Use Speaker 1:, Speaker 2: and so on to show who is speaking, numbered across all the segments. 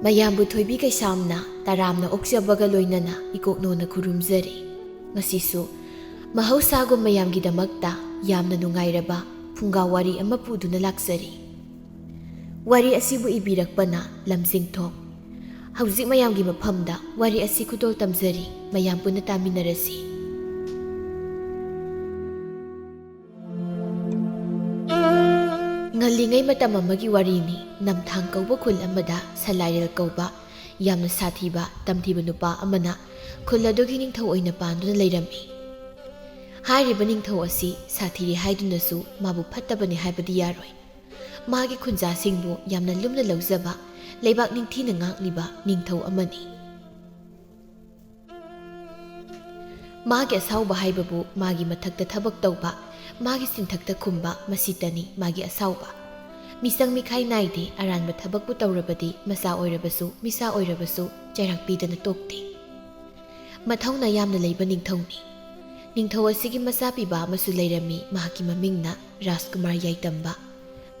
Speaker 1: ꯃꯌꯥꯝꯕꯨ ꯊꯣꯏꯕꯤ ꯀꯩꯁꯥꯝꯅ ꯇꯔꯥꯝꯅ ꯑꯣꯛꯆꯕꯒ ꯂꯣꯏꯅꯅ ꯏꯀꯣꯛꯅꯣꯅ ꯈꯨꯔꯨꯝꯖꯔꯤ꯫ ꯉꯁꯤꯁꯨ ꯃꯍꯧꯁꯥꯒꯨꯝ ꯃꯌꯥꯝꯒꯤꯗꯃꯛꯇ ꯌꯥꯝꯅ ꯅꯨꯡꯉꯥꯏꯔꯕ ꯐꯨꯡꯒꯥ ꯋꯥꯔꯤ ꯑꯃ ꯄꯨꯗꯨꯅ ꯂꯥꯛꯆꯔꯤ꯫ ꯋꯥꯔꯤ ꯑꯁꯤꯕꯨ ꯏꯕꯤꯔꯛꯄꯅ ꯂꯝꯖꯤꯡ ꯊꯣꯛ꯫ ꯍꯧꯖꯤꯛ ꯃꯌꯥꯝꯒꯤ ꯃꯐꯝꯗ ꯋꯥꯔꯤ ꯑꯁꯤ ꯈꯨꯗꯣꯜ ꯇꯝꯖꯔꯤ, ꯃꯌꯥꯝ ꯄꯨꯟꯅ ꯇꯥꯃꯤꯟꯅꯔꯁꯤ꯫ ꯉꯜꯂꯤꯉꯩ ꯃꯇꯝ ꯑꯃꯒꯤ ꯋꯥꯔꯤꯅꯤ꯫ ꯅꯝꯊꯥꯡ ꯀꯧꯕ ꯈꯨꯜ ꯑꯃꯗ ꯁꯂꯥꯏꯔꯦꯜ ꯀꯧꯕ ꯌꯥꯝꯅ ꯁꯥꯊꯤꯕ ꯇꯝꯊꯤꯕ ꯅꯨꯄꯥ ꯑꯃꯅ ꯈꯨꯜ ꯑꯗꯨꯒꯤ ꯅꯤꯡꯊꯧ ꯑꯣꯏꯅ ꯄꯥꯟꯗꯨꯅ ꯂꯩꯔꯝꯃꯤ꯫ ꯍꯥꯏꯔꯤꯕ ꯅꯤꯡꯊꯧ ꯑꯁꯤ ꯁꯥꯊꯤꯔꯤ ꯍꯥꯏꯗꯨꯅꯁꯨ ꯃꯥꯕꯨ ꯐꯠꯇꯕꯅꯤ ꯍꯥꯏꯕꯗꯤ ꯌꯥꯔꯣꯏ꯫ ꯃꯥꯒꯤ ꯈꯨꯟꯖꯥꯁꯤꯡꯕꯨ ꯌꯥꯝꯅ ꯂꯨꯝꯅ ꯂꯧꯖꯕ, ꯂꯩꯕꯥꯛ ꯅꯤꯡꯊꯤꯅ ꯉꯥꯛꯂꯤꯕ ꯅꯤꯡꯊꯧ ꯑꯃꯅꯤ꯫ ꯃꯥꯒꯤ ꯑꯁꯥꯎꯕ ꯍꯥꯏꯕꯕꯨ ꯃꯥꯒꯤ ꯃꯊꯛꯇ ꯊꯕꯛ ꯇꯧꯕ, ꯃꯥꯒꯤ ꯆꯤꯟꯊꯛꯇ ꯈꯨꯝꯕ ꯃꯁꯤꯇꯅꯤ ꯃꯥꯒꯤ ꯑꯁꯥꯎꯕ꯫ ꯃꯤꯆꯪ ꯃꯤꯈꯥꯏ ꯅꯥꯏꯗꯦ, ꯑꯔꯥꯟꯕ ꯊꯕꯛꯄꯨ ꯇꯧꯔꯕꯗꯤ ꯃꯆꯥ ꯑꯣꯏꯔꯕꯁꯨ ꯃꯤꯆꯥ ꯑꯣꯏꯔꯕꯁꯨ ꯆꯩꯔꯥꯛ ꯄꯤꯗꯅ ꯇꯣꯛꯇꯦ꯫ ꯃꯊꯧꯅꯥ ꯌꯥꯝꯅ ꯂꯩꯕ ꯅꯤꯡꯊꯧꯅꯤ꯫ ꯅꯤꯡꯊꯧ ꯑꯁꯤꯒꯤ ꯃꯆꯥ ꯄꯤꯕ ꯑꯃꯁꯨ ꯂꯩꯔꯝꯃꯤ꯫ ꯃꯍꯥꯛꯀꯤ ꯃꯃꯤꯡꯅ ꯔꯥꯖꯀꯨꯃꯥꯔ ꯌꯥꯏꯇꯝꯕ,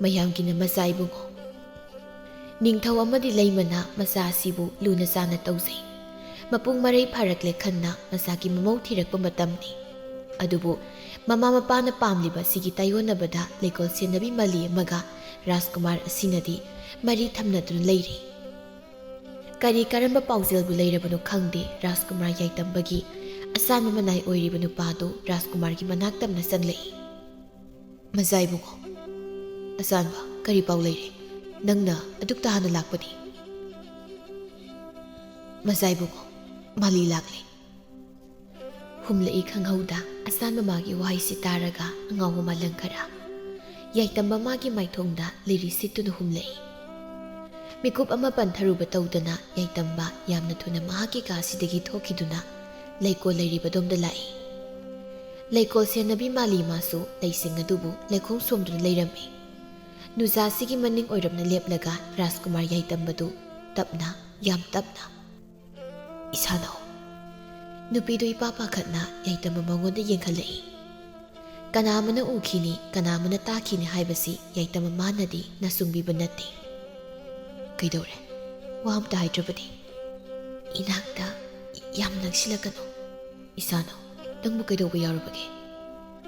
Speaker 1: ꯃꯌꯥꯝꯒꯤꯅ ꯃꯆꯥ ꯏꯕꯨꯡꯉꯣ꯫ ꯅꯤꯡꯊꯧ ꯑꯃꯗꯤ ꯂꯩꯃꯅ ꯃꯆꯥ ꯑꯁꯤꯕꯨ ꯂꯨꯅ ꯆꯥꯅ ꯇꯧꯖꯩ꯫ ꯃꯄꯨꯡ ꯃꯔꯩ ꯐꯥꯔꯛꯂꯦ ꯈꯟꯅ ꯃꯆꯥꯒꯤ ꯃꯃꯧ ꯊꯤꯔꯛꯄ ꯃꯇꯝꯅꯤ꯫ ꯑꯗꯨꯕꯨ ꯃꯃꯥ ꯃꯄꯥꯅ ꯄꯥꯝꯂꯤꯕ ꯑꯁꯤꯒꯤ ꯇꯥꯏꯌꯣꯟꯅꯕꯗ ꯂꯩꯀꯣꯜ ꯁꯦꯟꯅꯕꯤ ꯃꯥꯂꯤ ꯑꯃꯒ ꯔꯥꯖꯀꯨꯃꯥꯔ ꯑꯁꯤꯅꯗꯤ ꯃꯔꯤ ꯊꯝꯅꯗꯨꯅ ꯂꯩꯔꯤ꯫ ꯀꯔꯤ ꯀꯔꯝꯕ ꯄꯥꯎꯖꯦꯜꯕꯨ ꯂꯩꯔꯕꯅꯣ ꯈꯪꯗꯦ, ꯔꯥꯖꯀꯨꯃꯥꯔ ꯌꯥꯏꯇꯝꯕꯒꯤ ꯑꯆꯥꯟꯕ ꯃꯅꯥꯏ ꯑꯣꯏꯔꯤꯕ ꯅꯨꯄꯥꯗꯨ ꯔꯥꯖꯀꯨꯃꯥꯔꯒꯤ ꯃꯅꯥꯛ ꯇꯝꯅ ꯆꯪꯂꯛꯏ꯫ ꯃꯆꯥ ꯏꯕꯨꯡꯉꯣ, ꯑꯆꯥꯟꯕ, ꯀꯔꯤ ꯄꯥꯎ ꯂꯩꯔꯦ? ꯅꯪꯅ ꯑꯗꯨꯛ ꯇꯥꯅ ꯂꯥꯛꯄꯗꯤ? ꯃꯆꯥ ꯏꯕꯨꯡꯉꯣ, ꯃꯥꯂꯤ ꯂꯥꯛꯂꯦ꯫ ꯍꯨꯝꯂꯛꯏ ꯈꯪꯍꯧꯗ ꯑꯆꯥꯟꯕ ꯃꯥꯒꯤ ꯋꯥꯍꯩꯁꯤ ꯇꯥꯔꯒ ꯑꯉꯥꯎꯕ ꯃꯥꯂꯪ ꯈꯔ ꯌꯥꯏꯇꯝꯕ ꯃꯥꯒꯤ ꯃꯥꯏꯊꯣꯡꯗ ꯂꯤꯔꯤ ꯁꯤꯠꯇꯨꯅ ꯍꯨꯝꯂꯛꯏ꯫ ꯃꯤꯀꯨꯞ ꯑꯃ ꯄꯟꯊꯔꯨꯕ ꯇꯧꯗꯅ ꯌꯥꯏꯇꯝꯕ ꯌꯥꯝꯅ ꯊꯨꯅ ꯃꯍꯥꯛꯀꯤ ꯀꯥꯁꯤꯗꯒꯤ ꯊꯣꯛꯈꯤꯗꯨꯅ ꯂꯩꯀꯣꯜ ꯂꯩꯔꯤꯕꯗꯣꯝꯗ ꯂꯥꯛꯏ꯫ ꯂꯩꯀꯣꯜ ꯁꯦꯟꯅꯕꯤ ꯃꯥꯂꯤ ꯃꯥꯁꯨ ꯂꯩꯁꯤꯡ ꯑꯗꯨꯕꯨ ꯂꯩꯈꯣꯡ ꯁꯣꯝꯗꯨꯅ ꯂꯩꯔꯝꯃꯤ꯫ ꯅꯨꯖꯥꯁꯤꯒꯤ ꯃꯅꯤꯡ ꯑꯣꯏꯔꯞꯅ ꯂꯦꯞꯂꯒ ꯔꯥꯖꯀꯨꯃꯥꯔ ꯌꯥꯏꯇꯝꯕꯗꯨ ꯇꯞꯅ, ꯌꯥꯝ ꯇꯞꯅ, ꯏꯁꯥꯅꯧ꯫ ꯅꯨꯄꯤꯗꯨ ꯏꯄꯥ ꯄꯥꯈꯠꯅ ꯌꯥꯏꯇꯝꯕ ꯃꯉꯣꯟꯗ ꯌꯦꯡꯈꯠꯂꯛꯏ꯫ ꯀꯅꯥ ꯑꯃꯅ ꯎꯈꯤꯅꯤ, ꯀꯅꯥ ꯑꯃꯅ ꯇꯥꯈꯤꯅꯤ ꯍꯥꯏꯕꯁꯤ ꯌꯥꯏꯇꯝꯕ ꯃꯥꯅꯗꯤ ꯅꯆꯨꯡꯕꯤꯕ ꯅꯠꯇꯦ꯫ ꯀꯩꯗꯧꯔꯦ? ꯋꯥ ꯑꯝꯇ ꯍꯥꯏꯗ꯭ꯔꯕꯗꯤ? ꯏꯅꯥꯛꯇ ꯌꯥꯝ ꯅꯛꯁꯤꯜꯂꯛꯀꯅꯨ꯫ ꯏꯁꯥꯅꯧ, ꯅꯪꯕꯨ ꯀꯩꯗꯧꯕ ꯌꯥꯎꯔꯕꯒꯦ?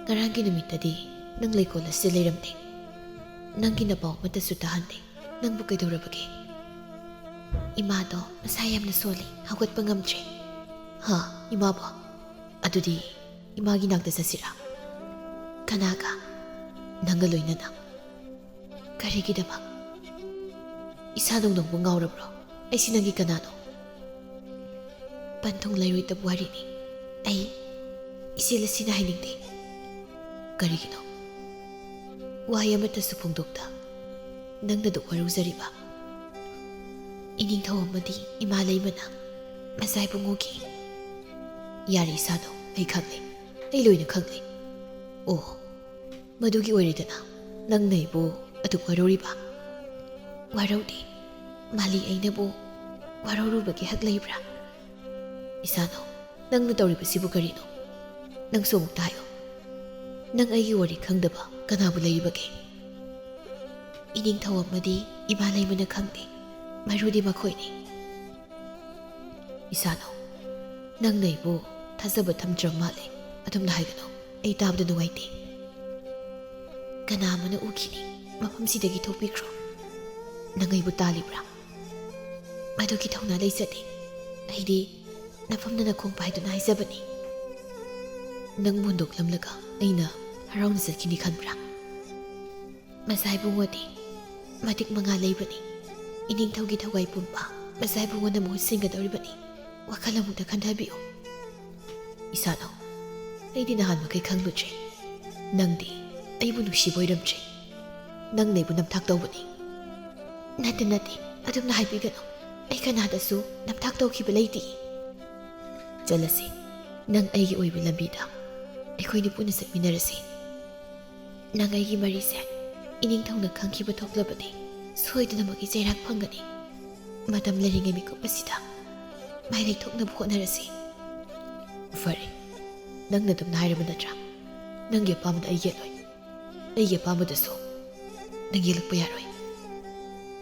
Speaker 1: ꯉꯔꯥꯡꯒꯤ ꯅꯨꯃꯤꯠꯇꯗꯤ ꯅꯪ ꯂꯩꯀꯣꯜ ꯑꯁꯤꯗ ꯂꯩꯔꯝꯗꯦ꯫ ꯅꯪꯒꯤ ꯅꯄꯥꯎ ꯑꯃꯠꯇꯁꯨ ꯇꯥꯍꯟꯗꯦ꯫ ꯅꯪꯕꯨ ꯀꯩꯗꯧꯔꯕꯒꯦ? ꯏꯃꯥꯗꯣ ꯃꯁꯥ ꯌꯥꯝꯅ ꯁꯣꯜꯂꯤ, ꯍꯧꯒꯠꯄ ꯉꯝꯗ꯭ꯔꯦ꯫ ꯍꯥ, ꯏꯃꯥꯕꯣ? ꯑꯗꯨꯗꯤ ꯏꯃꯥꯒꯤ ꯅꯥꯛꯇ ꯆꯠꯁꯤꯔꯥ? ꯀꯅꯥꯒ? ꯅꯪꯒ ꯂꯣꯏꯅꯅ꯫ ꯀꯔꯤꯒꯤꯗꯃꯛ? ꯏꯁꯥꯅꯧ, ꯅꯪꯕꯨ ꯉꯥꯎꯔꯕ꯭ꯔꯣ? ꯑꯩꯁꯤ ꯅꯪꯒꯤ ꯀꯅꯥꯅꯣ? ꯄꯟꯊꯨꯡ ꯂꯩꯔꯣꯏꯗꯕ ꯋꯥꯔꯤꯅꯤ꯫ ꯑꯩ ꯏꯆꯦꯜ ꯑꯁꯤꯅ ꯍꯥꯏꯅꯤꯡꯗꯦ꯫ ꯀꯔꯤꯒꯤꯅꯣ? ꯋꯥꯍꯩ ꯑꯃꯠꯇꯁꯨ ꯐꯣꯡꯗꯣꯛꯇ ꯅꯪꯅ ꯑꯗꯨꯛ ꯋꯥꯔꯧꯖꯔꯤꯕ? ꯏꯅꯤꯡꯊꯧ ꯑꯃꯗꯤ ꯏꯃꯥ ꯂꯩꯃꯅ ꯃꯆꯥ ꯏꯕꯨꯡꯉꯣꯒꯤ… ꯌꯥꯔꯦ ꯏꯁꯥꯅꯧ, ꯑꯩ ꯈꯪꯂꯦ, ꯑꯩ ꯂꯣꯏꯅ ꯈꯪꯂꯦ꯫ ꯑꯣ, ꯃꯗꯨꯒꯤ ꯑꯣꯏꯔꯦꯗꯅ ꯅꯪꯅ ꯑꯩꯕꯨ ꯑꯗꯨꯛ ꯋꯥꯔꯧꯔꯤꯕ? ꯋꯥꯔꯧꯗꯦ ꯃꯥꯂꯤ, ꯑꯩꯅꯕꯨ ꯋꯥꯔꯧꯔꯨꯕꯒꯤ ꯍꯛ ꯂꯩꯕ꯭ꯔꯥ? ꯏꯁꯥꯅꯧ, ꯅꯪꯅ ꯇꯧꯔꯤꯕꯁꯤꯕꯨ ꯀꯔꯤꯅꯣ? ꯅꯪꯁꯨ ꯑꯃꯨꯛꯇ ꯍꯥꯏꯌꯣ꯫ ꯅꯪ ꯑꯩꯒꯤ ꯋꯥꯔꯤ ꯈꯪꯗꯕ ꯀꯅꯥꯕꯨ ꯂꯩꯔꯤꯕꯒꯦ? ꯏꯅꯤꯡꯊꯧ ꯑꯃꯗꯤ ꯏꯃꯥ ꯂꯩꯃꯅ ꯈꯪꯗꯦ, ꯃꯔꯨꯗꯤ ꯃꯈꯣꯏꯅꯤ꯫ ꯏꯁꯥꯅꯧ, ꯅꯪꯅ ꯑꯩꯕꯨ ꯊꯥꯖꯕ ꯊꯝꯗ꯭ꯔ ꯃꯥꯜꯂꯦ꯫ ꯑꯗꯨꯝꯅ ꯍꯥꯏꯒꯅꯨ, ꯑꯩ ꯇꯥꯕꯗ ꯅꯨꯡꯉꯥꯏꯇꯦ꯫ ꯀꯅꯥ ꯑꯃꯅ ꯎꯈꯤꯅꯤ, ꯃꯐꯝꯁꯤꯗꯒꯤ ꯊꯣꯛꯄꯤꯈ꯭ꯔꯣ꯫ ꯅꯪ ꯑꯩꯕꯨ ꯇꯥꯜꯂꯤꯕ꯭ꯔꯥ? ꯃꯗꯨꯒꯤ ꯊꯧꯅꯥ ꯂꯩꯖꯗꯦ꯫ ꯑꯩꯗꯤ ꯅꯐꯝꯗ ꯅꯈꯣꯡ ꯄꯥꯏꯗꯨꯅ ꯍꯥꯏꯖꯕꯅꯤ꯫ ꯅꯪ ꯍꯨꯟꯗꯣꯛꯂꯝꯂꯒ ꯑꯩꯅ ꯍꯔꯥꯎꯅ ꯆꯠꯈꯤꯅꯤ ꯈꯟꯕ꯭ꯔꯥ? ꯃꯆꯥ ꯏꯕꯨꯡꯉꯣꯗꯤ ꯃꯇꯤꯛ ꯃꯉꯥ ꯂꯩꯕꯅꯤ꯫ ꯏꯅꯤꯡꯊꯧꯒꯤ ꯊꯋꯥꯏ ꯄꯨꯝꯕ ꯃꯆꯥ ꯏꯕꯨꯡꯉꯣꯅ ꯃꯍꯨꯠ ꯁꯤꯟꯒꯗꯧꯔꯤꯕꯅꯤ꯫ ꯋꯥꯈꯜ ꯑꯃꯨꯛꯇ ꯈꯟꯊꯕꯤꯌꯨ꯫ ꯏꯁꯥꯅꯧ, ꯑꯩꯗꯤ ꯅꯍꯥꯟ ꯃꯈꯩ ꯈꯪꯂꯨꯗ꯭ꯔꯦ꯫ ꯅꯪꯗꯤ ꯑꯩꯕꯨ ꯅꯨꯡꯁꯤꯕ ꯑꯣꯏꯔꯝꯗ꯭ꯔꯦ꯫ ꯅꯪꯅ ꯑꯩꯕꯨ ꯅꯝꯊꯥꯛ ꯇꯧꯕꯅꯤ꯫ ꯅꯠꯇꯦ ꯅꯠꯇꯦ, ꯑꯗꯨꯝꯅ ꯍꯥꯏꯕꯤꯒꯅꯨ꯫ ꯑꯩ ꯀꯅꯥꯗꯁꯨ ꯅꯝꯊꯥꯛ ꯇꯧꯈꯤꯕ ꯂꯩꯇꯦ꯫ ꯆꯠꯂꯁꯤ, ꯅꯪ ꯑꯩꯒꯤ ꯑꯣꯏꯕ ꯂꯝꯕꯤꯗ ꯑꯩꯈꯣꯏꯅꯤ ꯄꯨꯟꯅ ꯆꯠꯃꯤꯟꯅꯔꯁꯤ꯫ ꯅꯪ ꯑꯩꯒꯤ ꯃꯔꯤꯁꯦ ꯏꯅꯤꯡꯊꯧꯅ ꯈꯪꯈꯤꯕ ꯊꯣꯛꯂꯕꯗꯤ ꯁꯣꯏꯗꯅꯃꯛꯀꯤ ꯆꯩꯔꯥꯛ ꯐꯪꯒꯅꯤ꯫ ꯃꯇꯝ ꯂꯩꯔꯤꯉꯩ ꯃꯤꯀꯨꯞ ꯑꯁꯤꯗ ꯃꯥꯏ ꯊꯣꯛꯅꯕ ꯍꯣꯠꯅꯔꯁꯤ꯫ ꯐꯔꯦ, ꯅꯪꯅ ꯑꯗꯨꯝꯅ ꯍꯥꯏꯔꯕ ꯅꯠꯇ꯭ꯔꯥ? ꯅꯪꯒꯤ ꯑꯄꯥꯝꯕꯗ ꯑꯩ ꯌꯦꯠꯂꯣꯏ, ꯑꯩꯒꯤ ꯑꯄꯥꯝꯕꯗꯁꯨ ꯅꯪ ꯌꯦꯜꯂꯛꯄ ꯌꯥꯔꯣꯏ꯫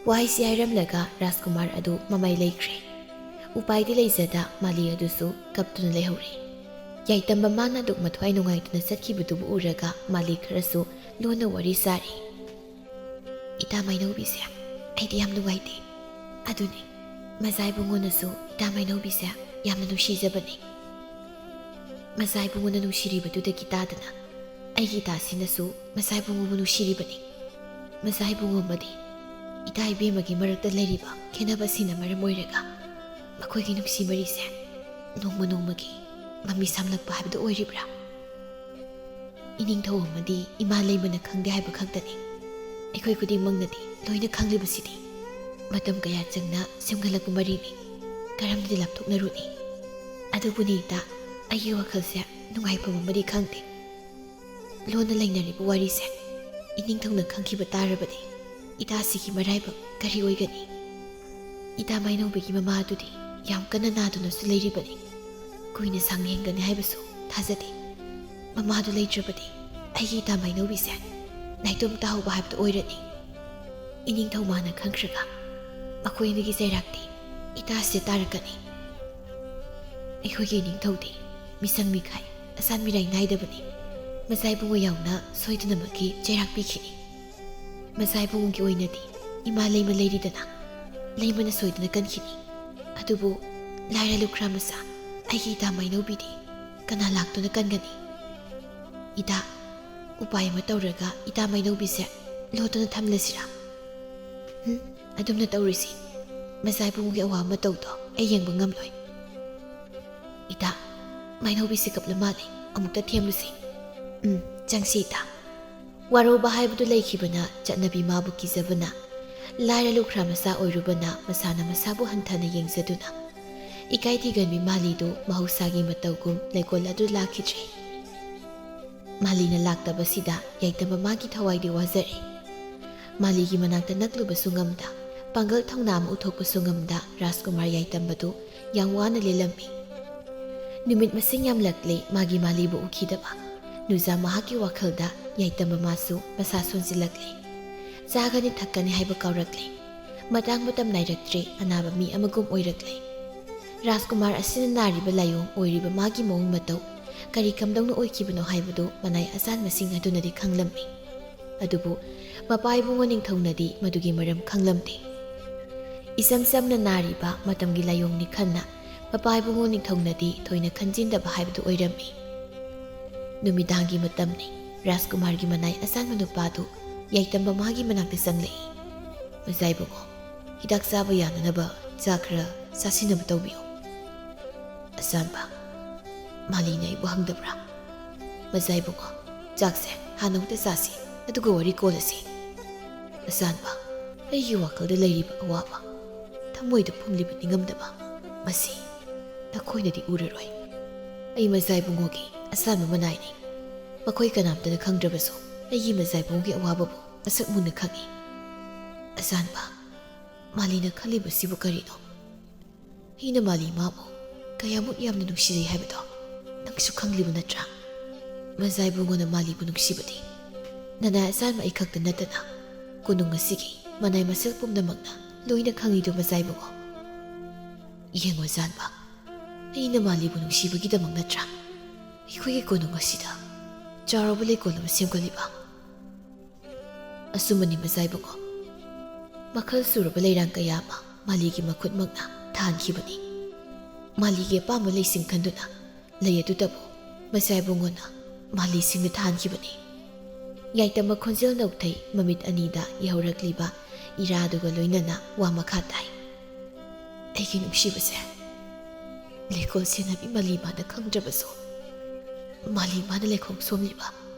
Speaker 1: ꯋꯥꯍꯩꯁꯤ ꯍꯥꯏꯔꯝꯂꯒ ꯔꯥꯖꯀꯨꯃꯥꯔ ꯑꯗꯨ ꯃꯃꯩ ꯂꯩꯈ꯭ꯔꯦ꯫ ꯎꯄꯥꯏꯗꯤ ꯂꯩꯖꯗ ꯃꯥꯂꯤ ꯑꯗꯨꯁꯨ ꯀꯞꯇꯨꯅ ꯂꯩꯍꯧꯔꯦ꯫ ꯌꯥꯏꯇꯝꯕ ꯃꯥꯅ ꯑꯗꯨꯛ ꯃꯊ꯭ꯋꯥꯏ ꯅꯨꯡꯉꯥꯏꯇꯨꯅ ꯆꯠꯈꯤꯕꯗꯨꯕꯨ ꯎꯔꯒ ꯃꯥꯂꯤ ꯈꯔꯁꯨ ꯂꯣꯟꯅ ꯋꯥꯔꯤ ꯁꯥꯔꯤ꯫ ꯏꯇꯥ ꯃꯥꯏꯅꯧꯕꯤꯁꯦ ꯑꯩꯗꯤ ꯌꯥꯝ ꯅꯨꯡꯉꯥꯏꯇꯦ꯫ ꯑꯗꯨꯅꯤ ꯃꯆꯥ ꯏꯕꯨꯡꯉꯣꯅꯁꯨ ꯏꯇꯥ ꯃꯥꯏꯅꯧꯕꯤꯁꯦ ꯌꯥꯝꯅ ꯅꯨꯡꯁꯤꯖꯕꯅꯤ꯫ ꯃꯆꯥ ꯏꯕꯨꯡꯉꯣꯅ ꯅꯨꯡꯁꯤꯔꯤꯕꯗꯨꯗꯒꯤ ꯇꯥꯗꯅ ꯑꯩꯒꯤ ꯏꯇꯥꯁꯤꯅꯁꯨ ꯃꯆꯥ ꯏꯕꯨꯡꯉꯣꯕꯨ ꯅꯨꯡꯁꯤꯔꯤꯕꯅꯤ꯫ ꯃꯆꯥ ꯏꯕꯨꯡꯉꯣꯃꯗꯤ ꯏꯇꯥ ꯏꯕꯦꯝꯃꯒꯤ ꯃꯔꯛꯇ ꯂꯩꯔꯤꯕ ꯈꯦꯟꯅꯕꯁꯤꯅ ꯃꯔꯝ ꯑꯣꯏꯔꯒ ꯃꯈꯣꯏꯒꯤ ꯅꯨꯡꯁꯤ ꯃꯔꯤꯁꯦ ꯅꯣꯡꯃ ꯅꯣꯡꯃꯒꯤ ꯃꯃꯤ ꯁꯥꯝꯂꯛꯄ ꯍꯥꯏꯕꯗꯨ ꯑꯣꯏꯔꯤꯕ꯭ꯔꯥ? ꯏꯅꯤꯡꯊꯧ ꯑꯃꯗꯤ ꯏꯃꯥ ꯂꯩꯃꯅ ꯈꯪꯗꯦ ꯍꯥꯏꯕ ꯈꯛꯇꯅꯤ꯫ ꯑꯩꯈꯣꯏ ꯈꯨꯗꯤꯡꯃꯛꯅꯗꯤ ꯂꯣꯏꯅ ꯈꯪꯂꯤꯕꯁꯤꯗꯤ ꯃꯇꯝ ꯀꯌꯥ ꯆꯪꯅ ꯁꯦꯝꯒꯠꯂꯛꯄ ꯃꯔꯤꯅꯤ꯫ ꯀꯔꯝꯅꯗꯤ ꯂꯥꯞꯊꯣꯛꯅꯔꯨꯅꯤ? ꯑꯗꯨꯕꯨꯅꯤ ꯏꯇꯥ ꯑꯩꯒꯤ ꯋꯥꯈꯜꯁꯦ ꯅꯨꯡꯉꯥꯏꯐꯝ ꯑꯃꯗꯤ ꯈꯪꯗꯦ꯫ ꯂꯣꯟꯅ ꯂꯩꯅꯔꯤꯕ ꯋꯥꯔꯤꯁꯦ ꯏꯅꯤꯡꯊꯧꯅ ꯈꯪꯈꯤꯕ ꯇꯥꯔꯕꯗꯤ ꯏꯇꯥꯁꯤꯒꯤ ꯃꯔꯥꯏꯕꯛ ꯀꯔꯤ ꯑꯣꯏꯒꯅꯤ? ꯏꯇꯥ ꯃꯥꯏꯅꯧꯕꯤꯒꯤ ꯃꯃꯥ ꯑꯗꯨꯗꯤ ꯌꯥꯝ ꯀꯟꯅ ꯅꯥꯗꯨꯅꯁꯨ ꯂꯩꯔꯤꯕꯅꯤ꯫ ꯀꯨꯏꯅ ꯁꯥꯡꯅ ꯍꯤꯡꯒꯅꯤ ꯍꯥꯏꯕꯁꯨ ꯊꯥꯖꯗꯦ꯫ ꯃꯃꯥꯗꯨ ꯂꯩꯇ꯭ꯔꯕꯗꯤ ꯑꯩꯒꯤ ꯏꯇꯥ ꯃꯥꯏꯅꯧꯕꯤꯁꯦ ꯅꯥꯏꯇꯣꯝ ꯇꯥꯍꯧꯕ ꯍꯥꯏꯕꯗꯨ ꯑꯣꯏꯔꯅꯤ꯫ ꯏꯅꯤꯡꯊꯧ ꯃꯥꯅ ꯈꯪꯈ꯭ꯔꯒ ꯃꯈꯣꯏ ꯑꯅꯤꯒꯤ ꯆꯩꯔꯥꯛꯇꯤ ꯏꯇꯥꯁꯤꯗ ꯇꯥꯔꯛꯀꯅꯤ꯫ ꯑꯩꯈꯣꯏꯒꯤ ꯏꯅꯤꯡꯊꯧꯗꯤ ꯃꯤꯁꯪ ꯃꯤꯈꯥꯏ ꯑꯁꯥꯟ ꯃꯤꯔꯥꯏ ꯅꯥꯏꯗꯕꯅꯤ꯫ ꯃꯆꯥ ꯏꯕꯨꯡꯉꯣ ꯌꯥꯎꯅ ꯁꯣꯏꯗꯅꯃꯛꯀꯤ ꯆꯩꯔꯥꯛ ꯄꯤꯈꯤꯅꯤ꯫ ꯃꯆꯥ ꯏꯕꯨꯡꯉꯣꯒꯤ ꯑꯣꯏꯅꯗꯤ ꯏꯃꯥ ꯂꯩꯃ ꯂꯩꯔꯤꯗꯅ ꯂꯩꯃꯅ ꯁꯣꯏꯗꯅ ꯀꯟꯈꯤꯅꯤ꯫ ꯑꯗꯨꯕꯨ ꯂꯥꯏꯔ ꯂꯨꯈ꯭ꯔꯥ ꯃꯆꯥ ꯑꯩꯒꯤ ꯏꯇꯥ ꯃꯥꯏꯅꯧꯕꯤꯗꯤ ꯀꯅꯥ ꯂꯥꯛꯇꯨꯅ ꯀꯟꯒꯅꯤ? ꯏꯇꯥ ꯎꯄꯥꯏ ꯑꯃ ꯇꯧꯔꯒ ꯏꯇꯥ ꯃꯥꯏꯅꯧꯕꯤꯁꯦ ꯂꯣꯠꯇꯨꯅ ꯊꯝꯂꯁꯤꯔꯥ? ꯑꯗꯨꯝꯅ ꯇꯧꯔꯤꯁꯤ꯫ ꯃꯆꯥ ꯏꯕꯨꯡꯉꯣꯒꯤ ꯑꯋꯥꯕ ꯃꯇꯧꯗꯣ ꯑꯩ ꯌꯦꯡꯕ ꯉꯝꯂꯣꯏ꯫ ꯏꯇꯥ ꯃꯥꯏꯅꯧꯕꯤꯁꯤ ꯀꯞꯂ ꯃꯥꯜꯂꯦ, ꯑꯃꯨꯛꯇ ꯊꯦꯝꯂꯨꯁꯤ꯫ ꯆꯪꯁꯤ ꯏꯇꯥ꯫ ꯋꯥꯔꯧꯕ ꯍꯥꯏꯕꯗꯨ ꯂꯩꯈꯤꯕꯅ ꯆꯠꯅꯕꯤ ꯃꯥꯕꯨ ꯀꯤꯖꯕꯅ ꯂꯥꯏꯔ ꯂꯨꯈ꯭ꯔꯥ ꯃꯆꯥ ꯑꯣꯏꯔꯨꯕꯅ ꯃꯁꯥꯅ ꯃꯁꯥꯕꯨ ꯍꯟꯊꯅ ꯌꯦꯡꯖꯗꯨꯅ ꯏꯀꯥꯏ ꯊꯤꯒꯟꯕꯤ ꯃꯥꯂꯤꯗꯨ ꯃꯍꯧꯁꯥꯒꯤ ꯃꯇꯧꯒꯨꯝ ꯂꯩꯀꯣꯜ ꯑꯗꯨ ꯂꯥꯛꯈꯤꯗ꯭ꯔꯦ꯫ ꯃꯥꯂꯤꯅ ꯂꯥꯛꯇꯕꯁꯤꯗ ꯌꯥꯏꯇꯝꯕ ꯃꯥꯒꯤ ꯊꯋꯥꯏꯗꯤ ꯋꯥꯖꯔꯦ꯫ ꯃꯥꯂꯤꯒꯤ ꯃꯅꯥꯛꯇ ꯅꯛꯂꯨꯕꯁꯨ ꯉꯝꯗ, ꯄꯥꯡꯒꯜ ꯊꯧꯅꯥ ꯑꯃ ꯎꯠꯊꯣꯛꯄꯁꯨ ꯉꯝꯗ ꯔꯥꯖꯀꯨꯃꯥꯔ ꯌꯥꯏꯇꯝꯕꯗꯨ ꯌꯥꯝ ꯋꯥꯅ ꯂꯦꯜꯂꯝꯃꯤ꯫ ꯅꯨꯃꯤꯠ ꯃꯁꯤꯡ ꯌꯥꯝꯂꯛꯂꯦ ꯃꯥꯒꯤ ꯃꯥꯂꯤꯕꯨ ꯎꯈꯤꯗꯕ꯫ ꯅꯨꯖꯥ ꯃꯍꯥꯛꯀꯤ ꯋꯥꯈꯜꯗ ꯌꯥꯏꯇꯝꯕ ꯃꯥꯁꯨ ꯃꯁꯥ ꯁꯣꯟꯖꯤꯜꯂꯛꯂꯦ꯫ ꯆꯥꯒꯅꯤ ꯊꯛꯀꯅꯤ ꯍꯥꯏꯕ ꯀꯥꯎꯔꯛꯂꯦ꯫ ꯃꯇꯥꯡ ꯃꯇꯝ ꯅꯥꯏꯔꯛꯇ꯭ꯔꯦ ꯑꯅꯥꯕ ꯃꯤ ꯑꯃꯒꯨꯝ ꯑꯣꯏꯔꯛꯂꯦ꯫ ꯔꯥꯖꯀꯨꯃꯥꯔ ꯑꯁꯤꯅ ꯅꯥꯔꯤꯕ ꯂꯥꯏꯑꯣꯡ ꯑꯣꯏꯔꯤꯕ ꯃꯥꯒꯤ ꯃꯑꯣꯡ ꯃꯇꯧ ꯀꯔꯤ ꯀꯝꯗꯧꯅ ꯑꯣꯏꯈꯤꯕꯅꯣ ꯍꯥꯏꯕꯗꯨ ꯃꯅꯥꯏ ꯑꯆꯥꯟꯕꯁꯤꯡ ꯑꯗꯨꯅꯗꯤ ꯈꯪꯂꯝꯃꯤ꯫ ꯑꯗꯨꯕꯨ ꯃꯄꯥ ꯏꯕꯨꯡꯉꯣ ꯅꯤꯡꯊꯧꯅꯗꯤ ꯃꯗꯨꯒꯤ ꯃꯔꯝ ꯈꯪꯂꯝꯗꯦ꯫ ꯏꯆꯝ ꯆꯝꯅ ꯅꯥꯔꯤꯕ ꯃꯇꯝꯒꯤ ꯂꯥꯏꯑꯣꯡꯅꯤ ꯈꯟꯅ ꯃꯄꯥ ꯏꯕꯨꯡꯉꯣ ꯅꯤꯡꯊꯧꯅꯗꯤ ꯊꯣꯏꯅ ꯈꯟꯖꯤꯟꯗꯕ ꯍꯥꯏꯕꯗꯨ ꯑꯣꯏꯔꯝꯃꯤ꯫ ꯅꯨꯃꯤꯗꯥꯡꯒꯤ ꯃꯇꯝꯅꯤ꯫ ꯔꯥꯖꯀꯨꯃꯥꯔꯒꯤ ꯃꯅꯥꯏ ꯑꯆꯥꯟꯕ ꯅꯨꯄꯥꯗꯨ ꯌꯥꯏꯇꯝꯕ ꯃꯥꯒꯤ ꯃꯅꯥꯛꯇ ꯆꯪꯂꯛꯏ꯫ ꯃꯆꯥ ꯏꯕꯨꯡꯉꯣ, ꯍꯤꯗꯥꯛ ꯆꯥꯕ ꯌꯥꯅꯅꯕ ꯆꯥ ꯈꯔ ꯆꯥꯁꯤꯟꯅꯕ ꯇꯧꯕꯤꯌꯨ꯫ ꯑꯆꯥꯟꯕ, ꯃꯥꯂꯤꯅ ꯑꯩꯕꯨ ꯍꯪꯗꯕ꯭ꯔꯥ? ꯃꯆꯥ ꯏꯕꯨꯡꯉꯣ, ꯆꯥꯛꯁꯦ ꯍꯥꯟꯅ ꯑꯃꯨꯛꯇ ꯆꯥꯁꯤ, ꯑꯗꯨꯒ ꯋꯥꯔꯤ ꯀꯣꯜꯂꯁꯤ꯫ ꯑꯆꯥꯟꯕ, ꯑꯩꯒꯤ ꯋꯥꯈꯜꯗ ꯂꯩꯔꯤꯕ ꯑꯋꯥꯕ, ꯊꯃꯣꯏꯗ ꯐꯨꯝꯂꯤꯕ ꯅꯤꯡꯉꯝꯗꯕ, ꯃꯁꯤ ꯅꯈꯣꯏꯅꯗꯤ ꯎꯔꯔꯣꯏ꯫ ꯑꯩ ꯃꯆꯥ ꯏꯕꯨꯡꯉꯣꯒꯤ ꯑꯆꯥꯟꯕ ꯃꯅꯥꯏꯅꯤ꯫ ꯃꯈꯣꯏ ꯀꯅꯥꯝꯇꯅ ꯈꯪꯗ꯭ꯔꯕꯁꯨ ꯑꯩꯒꯤ ꯃꯆꯥ ꯏꯕꯨꯡꯉꯣꯒꯤ ꯑꯋꯥꯕꯕꯨ ꯃꯁꯛ ꯃꯨꯟꯅ ꯈꯪꯏ꯫ ꯑꯆꯥꯟꯕ, ꯃꯥꯂꯤꯅ ꯈꯜꯂꯤꯕꯁꯤꯕꯨ ꯀꯔꯤꯅꯣ? ꯑꯩꯅ ꯃꯥꯂꯤ ꯃꯥꯕꯨ ꯀꯌꯥꯃꯨꯛ ꯌꯥꯝꯅ ꯅꯨꯡꯁꯤꯖꯩ ꯍꯥꯏꯕꯗꯣ ꯅꯪꯁꯨ ꯈꯪꯂꯤꯕ ꯅꯠꯇ꯭ꯔꯥ? ꯃꯆꯥ ꯏꯕꯨꯡꯉꯣꯅ ꯃꯥꯂꯤꯕꯨ ꯅꯨꯡꯁꯤꯕꯗꯤ ꯅꯅꯥꯏ ꯑꯆꯥꯟꯕ ꯑꯩ ꯈꯛꯇ ꯅꯠꯇꯅ ꯀꯣꯅꯨꯡ ꯑꯁꯤꯒꯤ ꯃꯅꯥꯏ ꯃꯁꯜ ꯄꯨꯝꯅꯃꯛꯅ ꯂꯣꯏꯅ ꯈꯪꯏꯗꯣ ꯃꯆꯥ ꯏꯕꯨꯡꯉꯣ꯫ ꯌꯦꯡꯉꯣ ꯑꯆꯥꯟꯕ, ꯑꯩꯅ ꯃꯥꯂꯤꯕꯨ ꯅꯨꯡꯁꯤꯕꯒꯤꯗꯃꯛ ꯅꯠꯇ꯭ꯔꯥ ꯑꯩꯈꯣꯏꯒꯤ ꯀꯣꯅꯨꯡ ꯑꯁꯤꯗ ꯆꯥꯎꯔꯕ ꯂꯩꯀꯣꯜ ꯑꯃ ꯁꯦꯝꯒꯠꯂꯤꯕ? ꯑꯆꯨꯝꯕꯅꯤ ꯃꯆꯥ ꯏꯕꯨꯡꯉꯣ꯫ ꯃꯈꯜ ꯁꯨꯔꯕ ꯂꯩꯔꯥꯡ ꯀꯌꯥ ꯑꯃ ꯃꯥꯂꯤꯒꯤ ꯃꯈꯨꯠꯃꯛꯅ ꯊꯥꯍꯟꯈꯤꯕꯅꯤ꯫ ꯃꯥꯂꯤꯒꯤ ꯑꯄꯥꯝꯕ ꯂꯩꯁꯤꯡ ꯈꯟꯗꯨꯅ ꯂꯩ ꯑꯗꯨꯗꯕꯨ ꯃꯆꯥ ꯏꯕꯨꯡꯉꯣꯅ ꯃꯥꯂꯤꯁꯤꯡꯅ ꯊꯥꯍꯟꯈꯤꯕꯅꯤ꯫ ꯌꯥꯏꯇꯝꯕ ꯈꯣꯟꯖꯦꯜ ꯅꯧꯊꯩ ꯃꯃꯤꯠ ꯑꯅꯤꯗ ꯌꯥꯍꯧꯔꯛꯂꯤꯕ ꯏꯔꯥꯗꯨꯒ ꯂꯣꯏꯅꯅ ꯋꯥ ꯃꯈꯥ ꯇꯥꯏ꯫ ꯑꯩꯒꯤ ꯅꯨꯡꯁꯤꯕꯁꯦ ꯂꯩꯀꯣꯜ ꯁꯦꯟꯅꯕꯤ ꯃꯥꯂꯤ ꯃꯥꯅ ꯈꯪꯗ꯭ꯔꯕꯁꯨ ꯃꯥꯂꯤ ꯃꯥꯅ ꯂꯩꯈꯣꯡ ꯁꯣꯝꯂꯤꯕ